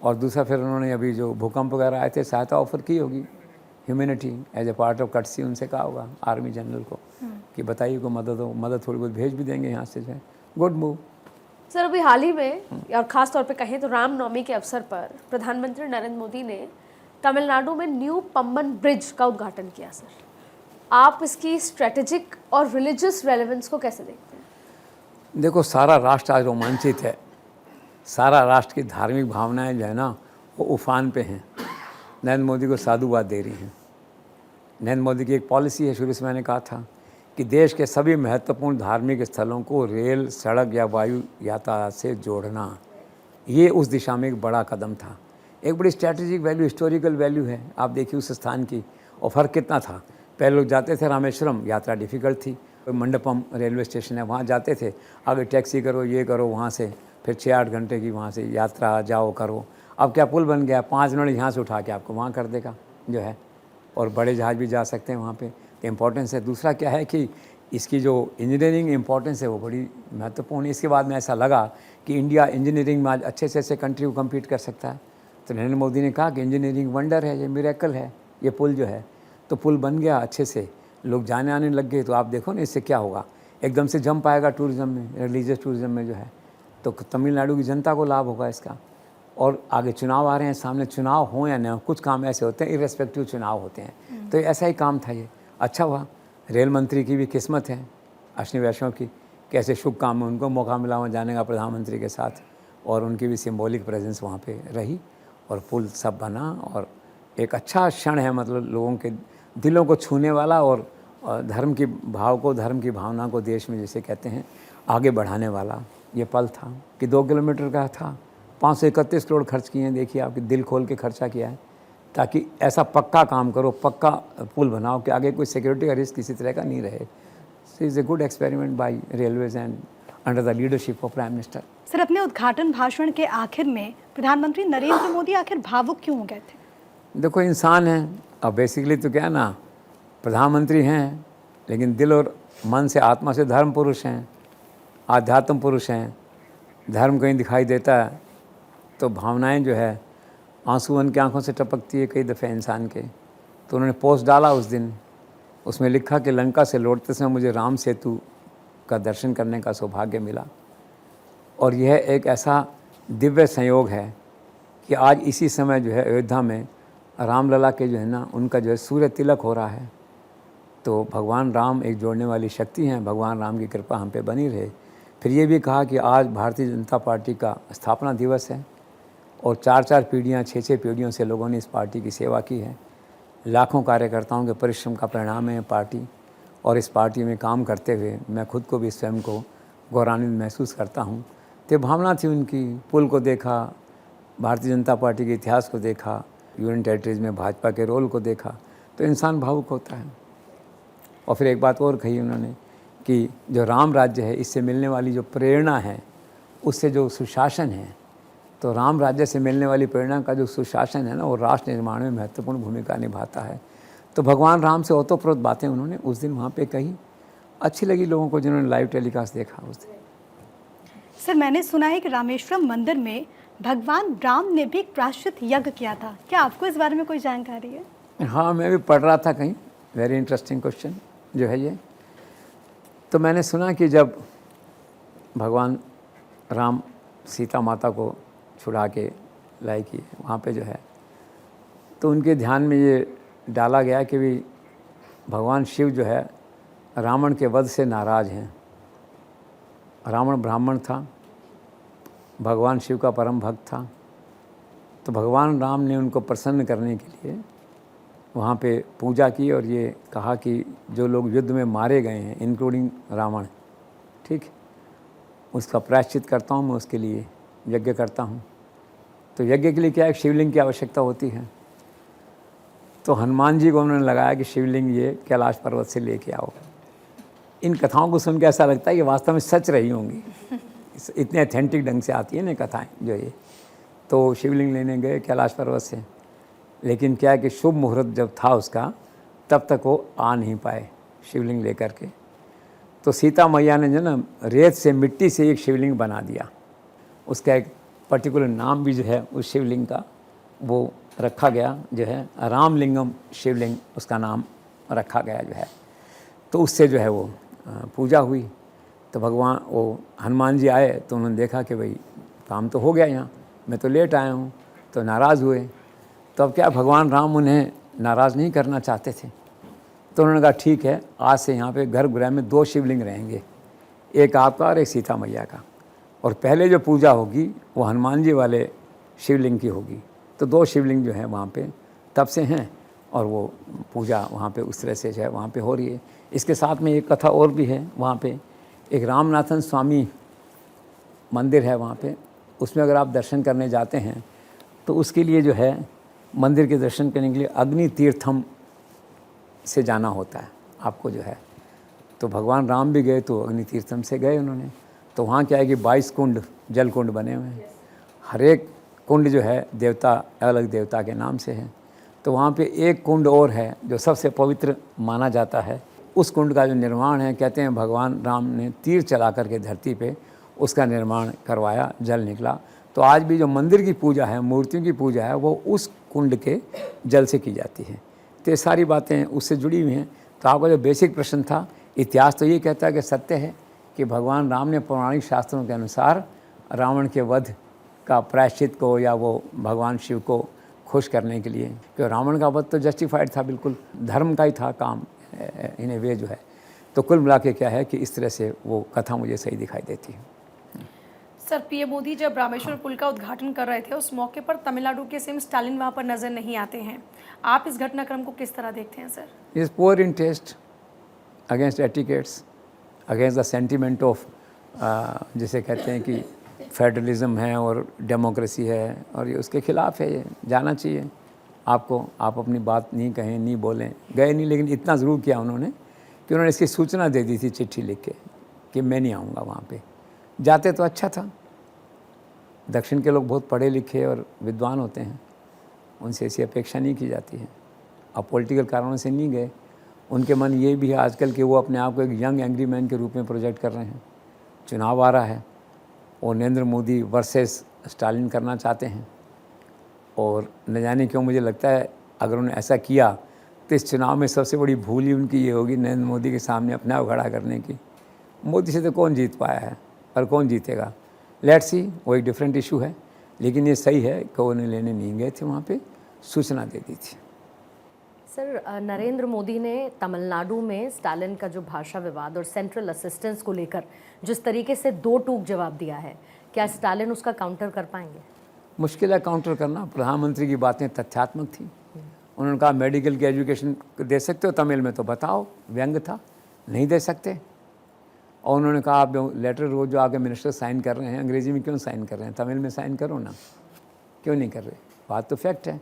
और दूसरा, फिर उन्होंने अभी जो भूकंप वगैरह आए थे, सहायता ऑफर की होगी, humanity as a part of courtesy उनसे कहा होगा आर्मी जनरल को कि बताइए को मदद हो, मदद थोड़ी बहुत भेज भी देंगे यहाँ से जो है। Good move. सर, अभी हाल ही में और ख़ास तौर पे कहें तो रामनवमी के अवसर पर प्रधानमंत्री नरेंद्र मोदी ने तमिलनाडु में न्यू पम्बन ब्रिज का उद्घाटन किया। सर, आप इसकी स्ट्रेटेजिक और रिलीजियस रेलेवेंस को कैसे देखते हैं? देखो, सारा राष्ट्र आज रोमांचित है। सारा राष्ट्र की धार्मिक भावनाएं जो है ना वो उफान पे हैं। नरेंद्र मोदी को साधुवाद दे रही हैं। नरेंद्र मोदी की एक पॉलिसी है, शुरू से मैंने कहा था कि देश के सभी महत्वपूर्ण धार्मिक स्थलों को रेल, सड़क या वायु यातायात से जोड़ना, ये उस दिशा में एक बड़ा कदम था। एक बड़ी स्ट्रैटेजिक वैल्यू, हिस्टोरिकल वैल्यू है। आप देखिए उस स्थान की, और फ़र्क कितना था। पहले लोग जाते थे रामेश्वरम, यात्रा डिफ़िकल्ट थी। मंडपम रेलवे स्टेशन है, वहाँ जाते थे, आगे टैक्सी करो, ये करो, वहाँ से फिर 6-8 घंटे की वहाँ से यात्रा जाओ करो। अब क्या पुल बन गया, 5 मिनट यहाँ से उठा के आपको वहाँ कर देगा जो है, और बड़े जहाज़ भी जा सकते हैं वहाँ पे। इम्पोर्टेंस है। दूसरा क्या है कि इसकी जो इंजीनियरिंग इम्पोर्टेंस है वो बड़ी महत्वपूर्ण है। इसके बाद में ऐसा लगा कि इंडिया इंजीनियरिंग में आज अच्छे से अच्छे कंट्री को कम्पीट कर सकता है। तो नरेंद्र मोदी ने कहा कि इंजीनियरिंग वंडर है, ये मिरेकल है, ये पुल जो है। तो पुल बन गया अच्छे से, लोग जाने आने लग गए। तो आप देखो ना इससे क्या होगा, एकदम से जंप आएगा टूरिज़्म में, रिलीजियस टूरिज़्म में जो है। तो तमिलनाडु की जनता को लाभ होगा इसका। और आगे चुनाव आ रहे हैं सामने, चुनाव हो या न हो, कुछ काम ऐसे होते हैं इर्रेस्पेक्टिव चुनाव होते हैं। तो ऐसा ही काम था ये, अच्छा हुआ। रेल मंत्री की भी किस्मत है, अश्विनी वैष्णव की, कैसे शुभ काम में उनको मौका मिला वहाँ जाने का प्रधानमंत्री के साथ, और उनकी भी सिंबॉलिक प्रेजेंस वहाँ पे रही, और पुल सब बना। और एक अच्छा क्षण है, मतलब लोगों के दिलों को छूने वाला, और धर्म की भाव को, धर्म की भावना को देश में जिसे कहते हैं आगे बढ़ाने वाला ये पल था। कि 2 किलोमीटर का था, 531 करोड़ खर्च किए हैं। देखिए आपके दिल खोल के खर्चा किया है, ताकि ऐसा पक्का काम करो, पक्का पुल बनाओ कि आगे कोई सिक्योरिटी का रिस्क किसी तरह का नहीं रहे। So is a good experiment bye railways and under the leadership of prime minister. Sir, अपने उद्घाटन भाषण के आखिर में प्रधानमंत्री नरेंद्र मोदी आखिर भावुक क्यों हो गए थे? देखो, इंसान हैं, अब बेसिकली तो क्या है ना, प्रधानमंत्री हैं लेकिन दिल और मन से, आत्मा से धर्म पुरुष हैं, आध्यात्म पुरुष हैं। धर्म कहीं दिखाई देता है तो भावनाएं जो है आंसू उनकी आंखों से टपकती है कई दफ़े इंसान के। तो उन्होंने पोस्ट डाला उस दिन, उसमें लिखा कि लंका से लौटते समय मुझे राम सेतु का दर्शन करने का सौभाग्य मिला। और यह एक ऐसा दिव्य संयोग है कि आज इसी समय जो है अयोध्या में रामलला के जो है ना, उनका जो है सूर्य तिलक हो रहा है। तो भगवान राम एक जोड़ने वाली शक्ति हैं, भगवान राम की कृपा हम पे बनी रहे। फिर ये भी कहा कि आज भारतीय जनता पार्टी का स्थापना दिवस है, और 4-4 पीढ़ियाँ, 6-6 पीढ़ियों से लोगों ने इस पार्टी की सेवा की है। लाखों कार्यकर्ताओं के परिश्रम का परिणाम है पार्टी, और इस पार्टी में काम करते हुए मैं खुद को भी, स्वयं को गौरवान्वित महसूस करता हूँ। तो भावना थी उनकी, पुल को देखा, भारतीय जनता पार्टी के इतिहास को देखा, यूनियन टेरिटरीज में भाजपा के रोल को देखा, तो इंसान भावुक होता है। और फिर एक बात और कही उन्होंने कि जो राम राज्य है, इससे मिलने वाली जो प्रेरणा है, उससे जो सुशासन है, तो राम राज्य से मिलने वाली प्रेरणा का जो सुशासन है ना, वो राष्ट्र निर्माण में महत्वपूर्ण भूमिका निभाता है। तो भगवान राम से ओतप्रोत बातें उन्होंने उस दिन वहाँ पे कही, अच्छी लगी लोगों को जिन्होंने लाइव टेलीकास्ट देखा उस दिन। सर, मैंने सुना है कि रामेश्वरम मंदिर में भगवान राम ने भी एक प्रायश्चित यज्ञ किया था, क्या आपको इस बारे में कोई जानकारी है? हाँ, मैं भी पढ़ रहा था कहीं, वेरी इंटरेस्टिंग क्वेश्चन जो है ये। तो मैंने सुना कि जब भगवान राम सीता माता को छुड़ा के लाए किए वहाँ पे जो है, तो उनके ध्यान में ये डाला गया कि भी भगवान शिव जो है रावण के वध से नाराज़ हैं। रावण ब्राह्मण था, भगवान शिव का परम भक्त था। तो भगवान राम ने उनको प्रसन्न करने के लिए वहाँ पे पूजा की, और ये कहा कि जो लोग युद्ध में मारे गए हैं, इंक्लूडिंग रावण, ठीक, उसका प्रायश्चित करता हूँ, मैं उसके लिए यज्ञ करता हूँ। तो यज्ञ के लिए क्या है, शिवलिंग की आवश्यकता होती है। तो हनुमान जी को उन्होंने लगाया कि शिवलिंग ये कैलाश पर्वत से लेके आओ। इन कथाओं को सुन के ऐसा लगता है कि वास्तव में सच रही होंगी, इतने अथेंटिक ढंग से आती है ना कथाएं जो ये। तो शिवलिंग लेने गए कैलाश पर्वत से, लेकिन क्या है कि शुभ मुहूर्त जब था उसका, तब तक वो आ नहीं पाए शिवलिंग लेकर के। तो सीता मैया ने जो ना रेत से, मिट्टी से एक शिवलिंग बना दिया। उसका एक पर्टिकुलर नाम भी जो है उस शिवलिंग का वो रखा गया, जो है रामलिंगम शिवलिंग उसका नाम रखा गया जो है। तो उससे जो है वो पूजा हुई। तो भगवान वो हनुमान जी आए तो उन्होंने देखा कि भाई काम तो हो गया यहाँ, मैं तो लेट आया हूँ, तो नाराज़ हुए। तो अब क्या, भगवान राम उन्हें नाराज़ नहीं करना चाहते थे, तो उन्होंने कहा ठीक है, आज से यहाँ पे गर्भगृह में 2 शिवलिंग रहेंगे, एक आपका और एक सीता मैया का, और पहले जो पूजा होगी वो हनुमान जी वाले शिवलिंग की होगी। तो 2 शिवलिंग जो है वहाँ पे तब से हैं, और वो पूजा वहाँ पे उस तरह से जो है वहाँ पे हो रही है। इसके साथ में एक कथा और भी है, वहाँ पे एक रामनाथन स्वामी मंदिर है वहाँ पे, उसमें अगर आप दर्शन करने जाते हैं तो उसके लिए जो है मंदिर के दर्शन करने के लिए अग्नि तीर्थम से जाना होता है आपको जो है। तो भगवान राम भी गए तो अग्नि तीर्थम से गए उन्होंने। तो वहाँ क्या है कि 22 कुंड, जल कुंड बने हुए हैं, हर एक कुंड जो है देवता, अलग देवता के नाम से है। तो वहाँ पे एक कुंड और है जो सबसे पवित्र माना जाता है। उस कुंड का जो निर्माण है, कहते हैं भगवान राम ने तीर चला करके धरती पे उसका निर्माण करवाया, जल निकला। तो आज भी जो मंदिर की पूजा है, मूर्तियों की पूजा है, वो उस कुंड के जल से की जाती है। तो ये सारी बातें उससे जुड़ी हुई हैं। तो आपका जो बेसिक प्रश्न था, इतिहास तो ये कहता है कि सत्य है कि भगवान राम ने पौराणिक शास्त्रों के अनुसार रावण के वध का प्रायश्चित को, या वो भगवान शिव को खुश करने के लिए, क्योंकि रावण का वध तो जस्टिफाइड था, बिल्कुल धर्म का ही था काम इन्हें वे जो है। तो कुल मिला के क्या है कि इस तरह से वो कथा मुझे सही दिखाई देती है। सर, पीएम मोदी जब रामेश्वर पुल का उद्घाटन कर रहे थे, उस मौके पर तमिलनाडु के सीएम स्टालिन वहां पर नजर नहीं आते हैं। आप इस घटनाक्रम को किस तरह देखते हैं sir? Is poor in taste, against etiquettes, against the sentiment of, जिसे कहते हैं कि फेडरलिज्म है और डेमोक्रेसी है, और ये उसके खिलाफ है। ये जाना चाहिए आपको, आप अपनी बात नहीं कहें, नहीं बोलें, गए नहीं, लेकिन इतना ज़रूर किया उन्होंने कि उन्होंने इसकी सूचना दे दी थी चिट्ठी लिख के कि मैं नहीं आऊँगा वहाँ पे। जाते तो अच्छा था, दक्षिण के लोग बहुत पढ़े लिखे और विद्वान होते हैं, उनसे ऐसी अपेक्षा नहीं की जाती है। अब पॉलिटिकल कारणों से नहीं गए। उनके मन ये भी है आजकल कि वो अपने आप को एक यंग एंग्री मैन के रूप में प्रोजेक्ट कर रहे हैं। चुनाव आ रहा है और नरेंद्र मोदी वर्सेस स्टालिन करना चाहते हैं, और न जाने क्यों मुझे लगता है अगर उन्होंने ऐसा किया तो इस चुनाव में सबसे बड़ी भूल ही उनकी ये होगी नरेंद्र मोदी के सामने अपने आप खड़ा करने की। मोदी से तो कौन जीत पाया है और कौन जीतेगा, लेट्स सी, वो एक डिफरेंट इशू है। लेकिन ये सही है कि उन्हें लेने नहीं गए थे, वहाँ पे सूचना दे दी थी। सर, नरेंद्र मोदी ने तमिलनाडु में स्टालिन का जो भाषा विवाद और सेंट्रल असिस्टेंस को लेकर जिस तरीके से 2 टूक जवाब दिया है, क्या स्टालिन उसका काउंटर कर पाएंगे? मुश्किल है काउंटर करना। प्रधानमंत्री की बातें तथ्यात्मक थी। उन्होंने कहा मेडिकल की एजुकेशन दे सकते हो तमिल में, तो बताओ, व्यंग था, नहीं दे सकते। और उन्होंने कहा आप लेटर रोज जो आके मिनिस्टर साइन कर रहे हैं, अंग्रेजी में क्यों साइन कर रहे हैं, तमिल में साइन करो ना, क्यों नहीं कर रहे? बात तो फैक्ट है।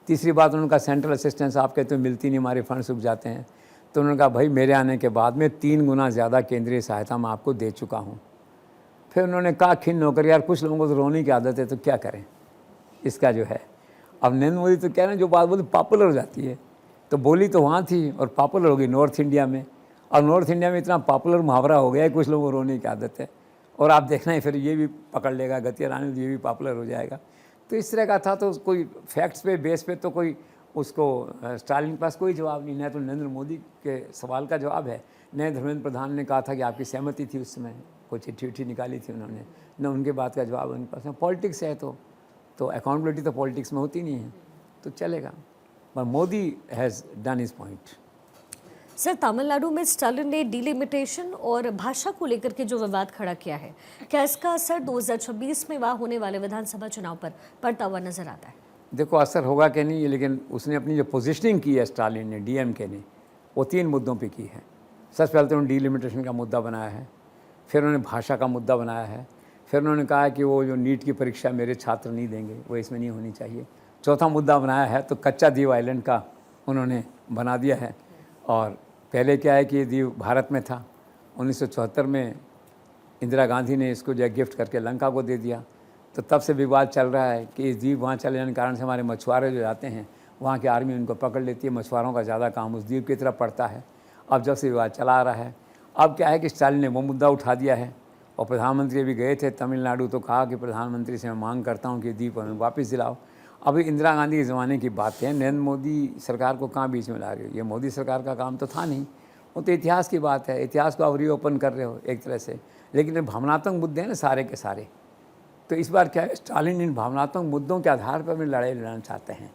तीसरी बात, उन्होंने कहा सेंट्रल असिस्टेंस आप कहते हो मिलती नहीं, हमारे फंड सूख जाते हैं। तो उन्होंने कहा भाई मेरे आने के बाद में 3 गुना ज़्यादा केंद्रीय सहायता मैं आपको दे चुका हूँ। फिर उन्होंने कहा खिन्न होकर, यार कुछ लोगों को तो रोने की आदत है, तो क्या करें इसका जो है। अब नरेंद्र मोदी तो कह रहे हैं जो बात बोलते पॉपुलर हो जाती है, तो बोली तो वहाँ थी और पॉपुलर हो गई नॉर्थ इंडिया में, और नॉर्थ इंडिया में इतना पॉपुलर मुहावरा हो गया है, कुछ लोगों को रोने की आदत है। और आप देखना है फिर ये भी पकड़ लेगा, गति रानी, ये भी पॉपुलर हो जाएगा। तो इस तरह का था। तो कोई फैक्ट्स पे बेस पे तो कोई उसको स्टालिन के पास कोई जवाब नहीं है। तो नरेंद्र मोदी के सवाल का जवाब है। नए धर्मेंद्र प्रधान ने कहा था कि आपकी सहमति थी, उस समय कोई चिट्ठी निकाली थी उन्होंने, न उनके बात का जवाब उनके पास। पॉलिटिक्स है तो अकाउंटेबिलिटी तो पॉलिटिक्स में होती नहीं है, तो चलेगा। पर Modi has done his point. Sir, Tamil Nadu में स्टालिन ने डिलिमिटेशन और भाषा को लेकर के जो विवाद खड़ा किया है, क्या इसका असर 2026 में वहाँ होने वाले विधानसभा चुनाव पर पड़ता हुआ नजर आता है? देखो असर होगा कि नहीं, लेकिन उसने अपनी जो पोजीशनिंग की है स्टालिन ने, डीएमके ने, वो 3 मुद्दों पे की है। सबसे पहले तो उन्होंने डिलिमिटेशन का मुद्दा बनाया है, फिर उन्होंने भाषा का मुद्दा बनाया है, फिर उन्होंने कहा कि वो जो नीट की परीक्षा मेरे छात्र नहीं देंगे, वो इसमें नहीं होनी चाहिए। चौथा मुद्दा बनाया है तो कच्चा द्वीप आइलैंड का उन्होंने बना दिया है। और पहले क्या है कि ये द्वीप भारत में था, 1974 में इंदिरा गांधी ने इसको जो है गिफ्ट करके लंका को दे दिया। तो तब से विवाद चल रहा है कि इस द्वीप वहाँ चले जाने के कारण से हमारे मछुआरे जो जाते हैं, वहाँ की आर्मी उनको पकड़ लेती है, मछुआरों का ज़्यादा काम उस द्वीप की तरफ पड़ता है। अब जब से विवाद चला आ रहा है, अब क्या है कि स्टालिन ने वो मुद्दा उठा दिया है। और प्रधानमंत्री भी गए थे तमिलनाडु, तो कहा कि प्रधानमंत्री से मैं मांग करता हूँ कि द्वीप हमें वापस दिलाओ। अभी इंदिरा गांधी के ज़माने की बात है, नरेंद्र मोदी सरकार को कहाँ बीच में ला रहे हो? ये मोदी सरकार का काम तो था नहीं, वो तो इतिहास की बात है, इतिहास को आप रीओपन कर रहे हो एक तरह से। लेकिन भावनात्मक मुद्दे हैं ना सारे के सारे। तो इस बार क्या है, स्टालिन इन भावनात्मक मुद्दों के आधार पर अपनी लड़ाई लड़ना चाहते हैं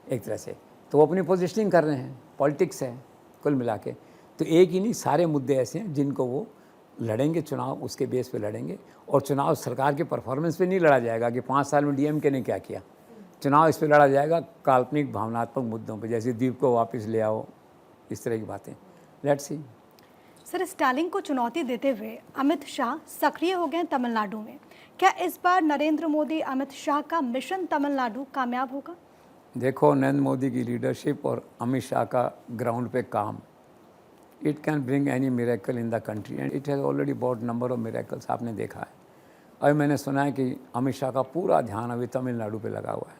एक तरह से। तो वो अपनी पोजिशनिंग कर रहे हैं, पॉलिटिक्स है, कुल मिला के। तो एक ही नहीं, सारे मुद्दे ऐसे हैं जिनको वो लड़ेंगे, चुनाव उसके बेस पे लड़ेंगे। और चुनाव सरकार के परफॉर्मेंस पे नहीं लड़ा जाएगा कि 5 साल में डीएमके ने क्या किया। चुनाव इस पे लड़ा जाएगा काल्पनिक भावनात्मक मुद्दों पे, जैसे द्वीप को वापस ले आओ, इस तरह की बातें। Let's see. सर, स्टालिन को चुनौती देते हुए अमित शाह सक्रिय हो गए तमिलनाडु में। क्या इस बार नरेंद्र मोदी अमित शाह का मिशन तमिलनाडु कामयाब होगा? देखो, नरेंद्र मोदी की लीडरशिप और अमित शाह का ग्राउंड पे काम, it can bring any miracle in the country and it has already bought number of miracles, आपने देखा है। अभी मैंने सुना है कि अमित शाह का पूरा ध्यान अभी तमिलनाडु पे लगा हुआ है।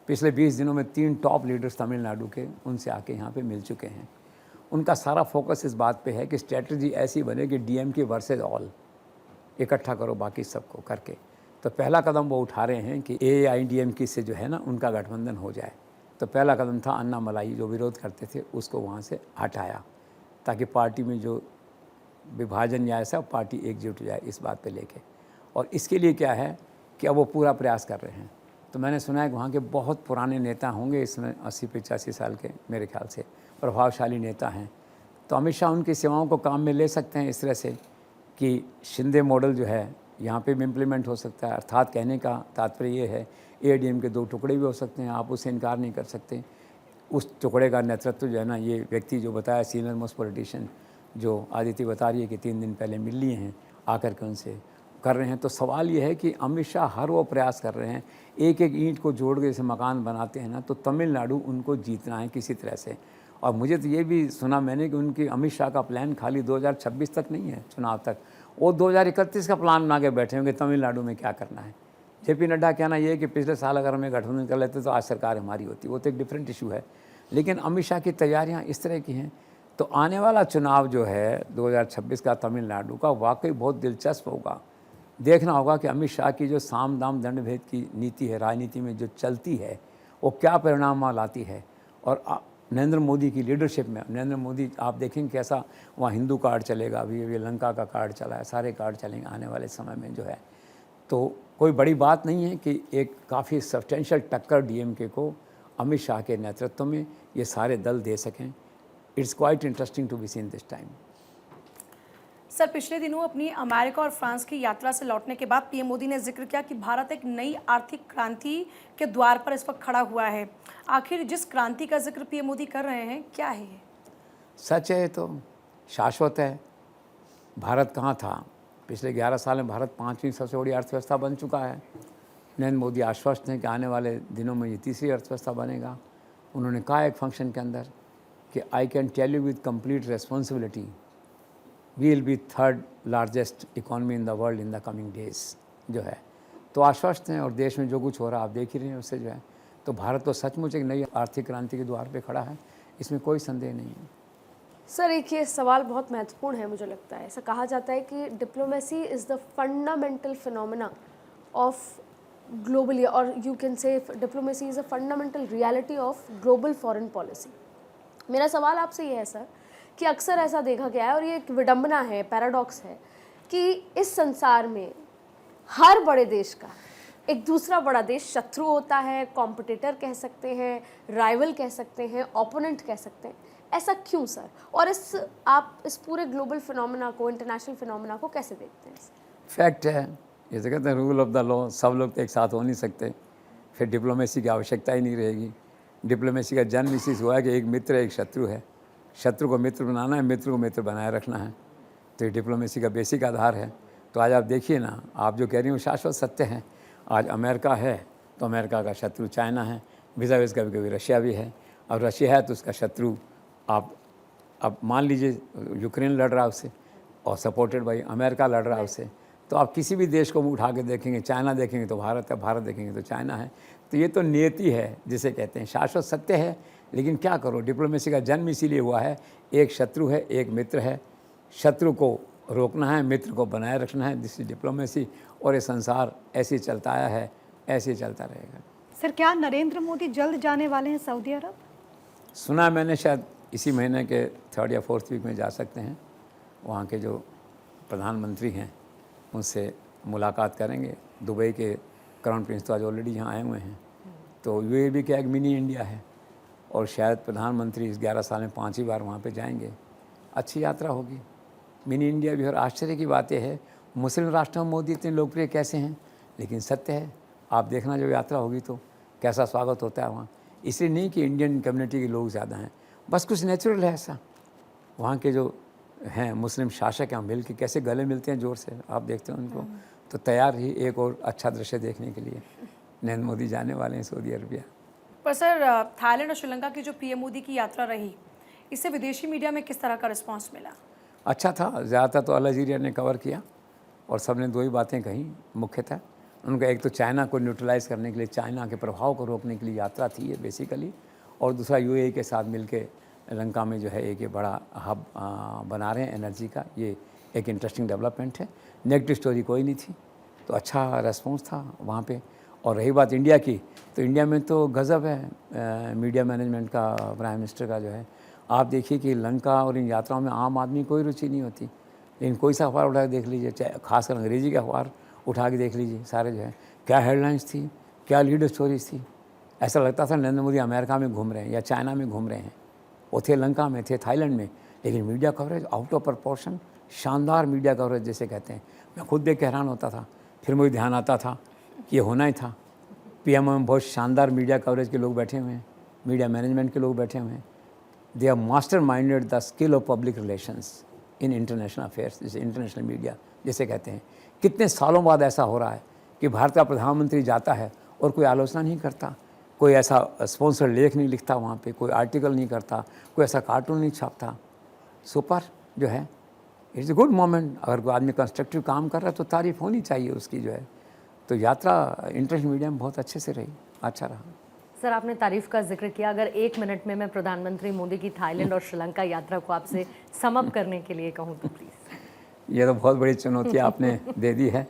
पिछले 20 दिनों में 3 टॉप लीडर्स तमिलनाडु के उनसे आके यहाँ पे मिल चुके हैं। उनका सारा फोकस इस बात पे है कि स्ट्रेटजी ऐसी बने कि डीएमके वर्सेस ऑल, इकट्ठा करो बाकी सबको करके। तो पहला कदम वो उठा रहे हैं कि एआईडीएमके से जो है ना उनका गठबंधन हो जाए। तो पहला कदम था अन्नामलाई, जो विरोध करते थे उसको वहाँ से हटाया, ताकि पार्टी में जो विभाजन या ऐसा पार्टी एकजुट हो जाए इस बात पे लेके। और इसके लिए क्या है कि अब वो पूरा प्रयास कर रहे हैं। तो मैंने सुना है कि वहाँ के बहुत पुराने नेता होंगे इसमें, 80-85 साल के मेरे ख्याल से प्रभावशाली नेता हैं। तो अमित शाह उनकी सेवाओं को काम में ले सकते हैं इस तरह से कि शिंदे मॉडल जो है यहाँ पे भी इम्प्लीमेंट हो सकता है। अर्थात कहने का तात्पर्य ये है, एआईडीएम के 2 टुकड़े भी हो सकते हैं, आप उससे इनकार नहीं कर सकते। उस टुकड़े का नेतृत्व जो है ना, ये व्यक्ति जो बताया सीनियर मोस्ट पॉलिटिशियन, जो आदित्य बता रही है कि 3 दिन पहले मिल लिए हैं, आकर के उनसे कर रहे हैं। तो सवाल ये है कि अमित शाह हर वो प्रयास कर रहे हैं, एक एक ईंट को जोड़ के जैसे मकान बनाते हैं ना, तो तमिलनाडु उनको जीतना है किसी तरह से। और मुझे तो ये भी सुना मैंने कि उनकी अमित शाह का प्लान खाली 2026 तक नहीं है, चुनाव तक, वो 2031 का प्लान बना के बैठे होंगे तमिलनाडु में क्या करना है। जेपी नड्डा कहना ये है कि पिछले साल अगर हमें गठबंधन कर लेते तो आज सरकार हमारी होती, वो तो एक डिफरेंट इशू है। लेकिन अमित शाह की तैयारियाँ इस तरह की हैं। तो आने वाला चुनाव जो है 2026 का तमिलनाडु का, वाकई बहुत दिलचस्प होगा। देखना होगा कि अमित शाह की जो साम दाम दंड भेद की नीति है, राजनीति में जो चलती है, वो क्या परिणाम लाती है। और नरेंद्र मोदी की लीडरशिप में, नरेंद्र मोदी आप देखेंगे कैसा वहाँ हिंदू कार्ड चलेगा, अभी लंका का कार्ड चला है, सारे कार्ड चलेंगे आने वाले समय में जो है। तो कोई बड़ी बात नहीं है कि एक काफ़ी सब्सटेंशियल टक्कर डीएमके को अमित शाह के नेतृत्व में ये सारे दल दे सकें। It's quite interesting to be seen this time. Sir, पिछले दिनों अपनी अमेरिका और फ्रांस की यात्रा से लौटने के बाद पीएम मोदी ने जिक्र किया कि भारत एक नई आर्थिक क्रांति के द्वार पर इस वक्त खड़ा हुआ है। आखिर जिस क्रांति का जिक्र पीएम मोदी कर रहे हैं, क्या है ये? सच है तो शाश्वत है। भारत कहाँ था पिछले 11 साल में? भारत 5वीं सबसे बड़ी अर्थव्यवस्था बन चुका है। नरेंद्र मोदी आश्वस्त हैं कि आने वाले दिनों में ये तीसरी अर्थव्यवस्था बनेगा। उन्होंने कहा एक फंक्शन के अंदर कि I can tell you with complete responsibility, we will be 3rd largest economy in the world in the coming days जो है। तो आश्वस्त हैं और देश में जो कुछ हो रहा है आप देख ही रहे हैं उससे जो है। तो भारत तो सचमुच एक नई आर्थिक क्रांति के द्वार पे खड़ा है, इसमें कोई संदेह नहीं है। सर, एक ये सवाल बहुत महत्वपूर्ण है मुझे लगता है। ऐसा कहा जाता है कि diplomacy is the fundamental phenomena of globally, और you can say diplomacy is a fundamental reality of global foreign policy. मेरा सवाल आपसे ये है सर कि अक्सर ऐसा देखा गया है, और ये एक विडंबना है, पैराडॉक्स है, कि इस संसार में हर बड़े देश का एक दूसरा बड़ा देश शत्रु होता है, कॉम्पिटिटर कह सकते हैं, राइवल कह सकते हैं, ओपोनेंट कह सकते हैं। ऐसा क्यों सर? और आप इस पूरे ग्लोबल फिनोमेना को, इंटरनेशनल फिनोमेना को कैसे देखते हैं? फैक्ट है, ये तो कहते हैं रूल ऑफ द लॉ, सब लोग तो एक साथ हो नहीं सकते, फिर डिप्लोमेसी की आवश्यकता ही नहीं रहेगी। डिप्लोमेसी का जन्म इसी से हुआ है कि एक मित्र एक शत्रु है, शत्रु को मित्र बनाना है, मित्र को मित्र बनाए रखना है। तो ये डिप्लोमेसी का बेसिक आधार है। तो आज आप देखिए ना, आप जो कह रही हो शाश्वत सत्य है। आज अमेरिका है तो अमेरिका का शत्रु चाइना है, विज़ाविज़ कभी कभी रशिया भी है, और रशिया है तो उसका शत्रु आप अब मान लीजिए यूक्रेन लड़ रहा है उससे, और सपोर्टेड बाई अमेरिका लड़ रहा है उससे। तो आप किसी भी देश को उठा के देखेंगे, चाइना देखेंगे तो भारत है, भारत देखेंगे तो चाइना है। तो ये तो नियति है जिसे कहते हैं, शाश्वत सत्य है। लेकिन क्या करो, डिप्लोमेसी का जन्म इसीलिए हुआ है, एक शत्रु है एक मित्र है, शत्रु को रोकना है, मित्र को बनाए रखना है, दिस इज डिप्लोमेसी। और ये संसार ऐसे ही चलता आया है, ऐसे ही चलता रहेगा। सर, क्या नरेंद्र मोदी जल्द जाने वाले हैं सऊदी अरब? सुना मैंने शायद इसी महीने के 3rd या 4th वीक में जा सकते हैं। वहाँ के जो प्रधानमंत्री हैं उनसे मुलाकात करेंगे। दुबई के क्राउन प्रिंस तो आज ऑलरेडी यहाँ आए हुए हैं। तो यूएई भी क्या एक मिनी इंडिया है, और शायद प्रधानमंत्री इस 11 साल में 5 ही बार वहाँ पे जाएंगे। अच्छी यात्रा होगी। मिनी इंडिया भी। और आश्चर्य की बात यह है, मुस्लिम राष्ट्रों में मोदी इतने लोकप्रिय कैसे हैं, लेकिन सत्य है, आप देखना जब यात्रा होगी तो कैसा स्वागत होता है वहाँ। इसलिए नहीं कि इंडियन कम्युनिटी के लोग ज़्यादा हैं, बस कुछ नेचुरल है ऐसा। वहाँ के जो हैं मुस्लिम शासक हैं मिल के कैसे गले मिलते हैं ज़ोर से, आप देखते हैं उनको, तो तैयार ही एक और अच्छा दृश्य देखने के लिए नरेंद्र मोदी जाने वाले हैं सऊदी अरबिया। पर सर, थाईलैंड और श्रीलंका की जो पीएम मोदी की यात्रा रही, इससे विदेशी मीडिया में किस तरह का रिस्पांस मिला? अच्छा था। ज़्यादातर तो अल जज़ीरा ने कवर किया और सबने 2 ही बातें कही मुख्यतः। उनका एक तो चाइना को न्यूट्रलाइज़ करने के लिए, चाइना के प्रभाव को रोकने के लिए यात्रा थी ये बेसिकली, और दूसरा यूएई के साथ मिलके लंका में जो है एक ये बड़ा हब बना रहे हैं एनर्जी का। ये एक इंटरेस्टिंग डेवलपमेंट है। नेगेटिव स्टोरी कोई नहीं थी, तो अच्छा रेस्पॉन्स था वहाँ पे। और रही बात इंडिया की, तो इंडिया में तो गज़ब है मीडिया मैनेजमेंट का, प्राइम मिनिस्टर का जो है। आप देखिए कि लंका और इन यात्राओं में आम आदमी कोई रुचि नहीं होती, लेकिन कोई सा अखबार उठा के देख लीजिए, चाहे खासकर अंग्रेजी का अखबार उठा के देख लीजिए, सारे जो है क्या हेडलाइंस थी, क्या लीड स्टोरीज थी। ऐसा लगता था नरेंद्र मोदी अमेरिका में घूम रहे हैं या चाइना में घूम रहे हैं। वो थे लंका में, थे थाईलैंड में, लेकिन media coverage out of proportion, शानदार मीडिया कवरेज जिसे कहते हैं। मैं खुद देख के हैरान होता था, फिर मुझे ध्यान आता था कि ये होना ही था। पीएमओ में बहुत शानदार मीडिया कवरेज के लोग बैठे हुए हैं, मीडिया मैनेजमेंट के लोग बैठे हुए हैं। They are master minded the skill of public relations in international affairs, जैसे इंटरनेशनल मीडिया जिसे कहते हैं। कितने सालों बाद ऐसा हो रहा है कि भारत का प्रधानमंत्री जाता है और कोई आलोचना नहीं करता, कोई ऐसा स्पॉन्सर लेख नहीं लिखता वहाँ पे, कोई आर्टिकल नहीं करता, कोई ऐसा कार्टून नहीं छापता। सुपर जो है, इट्स ए गुड मोमेंट। अगर कोई आदमी कंस्ट्रक्टिव काम कर रहा है तो तारीफ होनी चाहिए उसकी जो है। तो यात्रा इंटरनेशनल मीडिया में बहुत अच्छे से रही, अच्छा रहा। सर, आपने तारीफ का जिक्र किया, अगर 1 मिनट में मैं प्रधानमंत्री मोदी की थाईलैंड और श्रीलंका यात्रा को आपसे सम अप करने के लिए कहूँ तो प्लीज़। ये तो बहुत बड़ी चुनौती आपने दे दी है।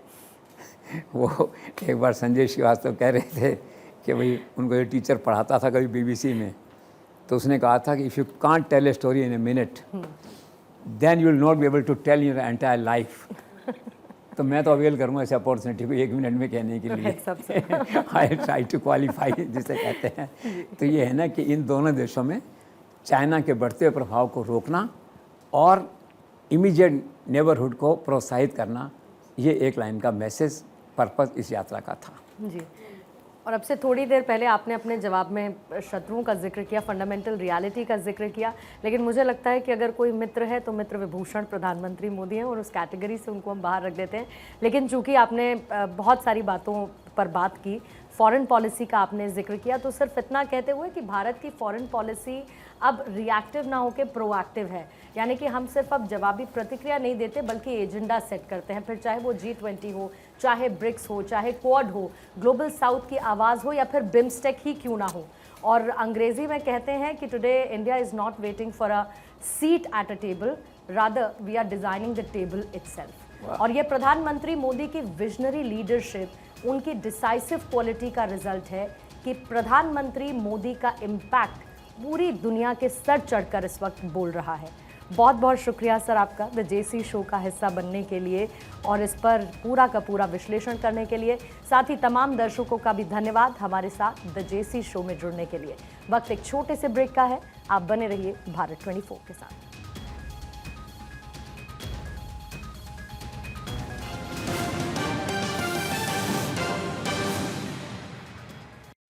वो एक बार संजय श्रीवास्तव कह रहे थे कि भाई उनको ये टीचर पढ़ाता था कभी बीबीसी में, तो उसने कहा था कि if you can't tell a story in a minute then you will not be able to tell your entire life. तो मैं तो अवेल करूँगा इस अपॉर्चुनिटी को 1 मिनट में कहने के लिए। आई ट्राई टू क्वालिफाई जिसे कहते हैं। तो ये है ना कि इन दोनों देशों में चाइना के बढ़ते हुए प्रभाव को रोकना और इमीडिएट नेबरहुड को प्रोत्साहित करना, ये एक लाइन का मैसेज पर्पस इस यात्रा का था। जी। और अब से थोड़ी देर पहले आपने अपने जवाब में शत्रुओं का जिक्र किया, फंडामेंटल रियलिटी का जिक्र किया, लेकिन मुझे लगता है कि अगर कोई मित्र है तो मित्र विभूषण प्रधानमंत्री मोदी हैं और उस कैटेगरी से उनको हम बाहर रख देते हैं। लेकिन चूंकि आपने बहुत सारी बातों पर बात की, फॉरेन पॉलिसी का आपने जिक्र किया, तो सिर्फ इतना कहते हुए कि भारत की फॉरेन पॉलिसी अब रिएक्टिव ना होकर प्रोएक्टिव है, यानी कि हम सिर्फ अब जवाबी प्रतिक्रिया नहीं देते बल्कि एजेंडा सेट करते हैं। फिर चाहे वो G20 हो, चाहे ब्रिक्स हो, चाहे क्वाड हो, ग्लोबल साउथ की आवाज़ हो, या फिर बिम्स्टेक ही क्यों ना हो। और अंग्रेजी में कहते हैं कि today India is not waiting for a seat at a table, rather we are designing the table itself. और ये प्रधानमंत्री मोदी की विजनरी लीडरशिप, उनकी डिसाइसिव क्वालिटी का रिजल्ट है कि प्रधानमंत्री मोदी का इम्पैक्ट पूरी दुनिया के सर चढ़कर इस वक्त बोल रहा है। बहुत बहुत शुक्रिया सर आपका द जेसी शो का हिस्सा बनने के लिए और इस पर पूरा का पूरा विश्लेषण करने के लिए। साथ ही तमाम दर्शकों का भी धन्यवाद हमारे साथ द जेसी शो में जुड़ने के लिए। वक्त एक छोटे से ब्रेक का है, आप बने रहिए भारत 24 के साथ।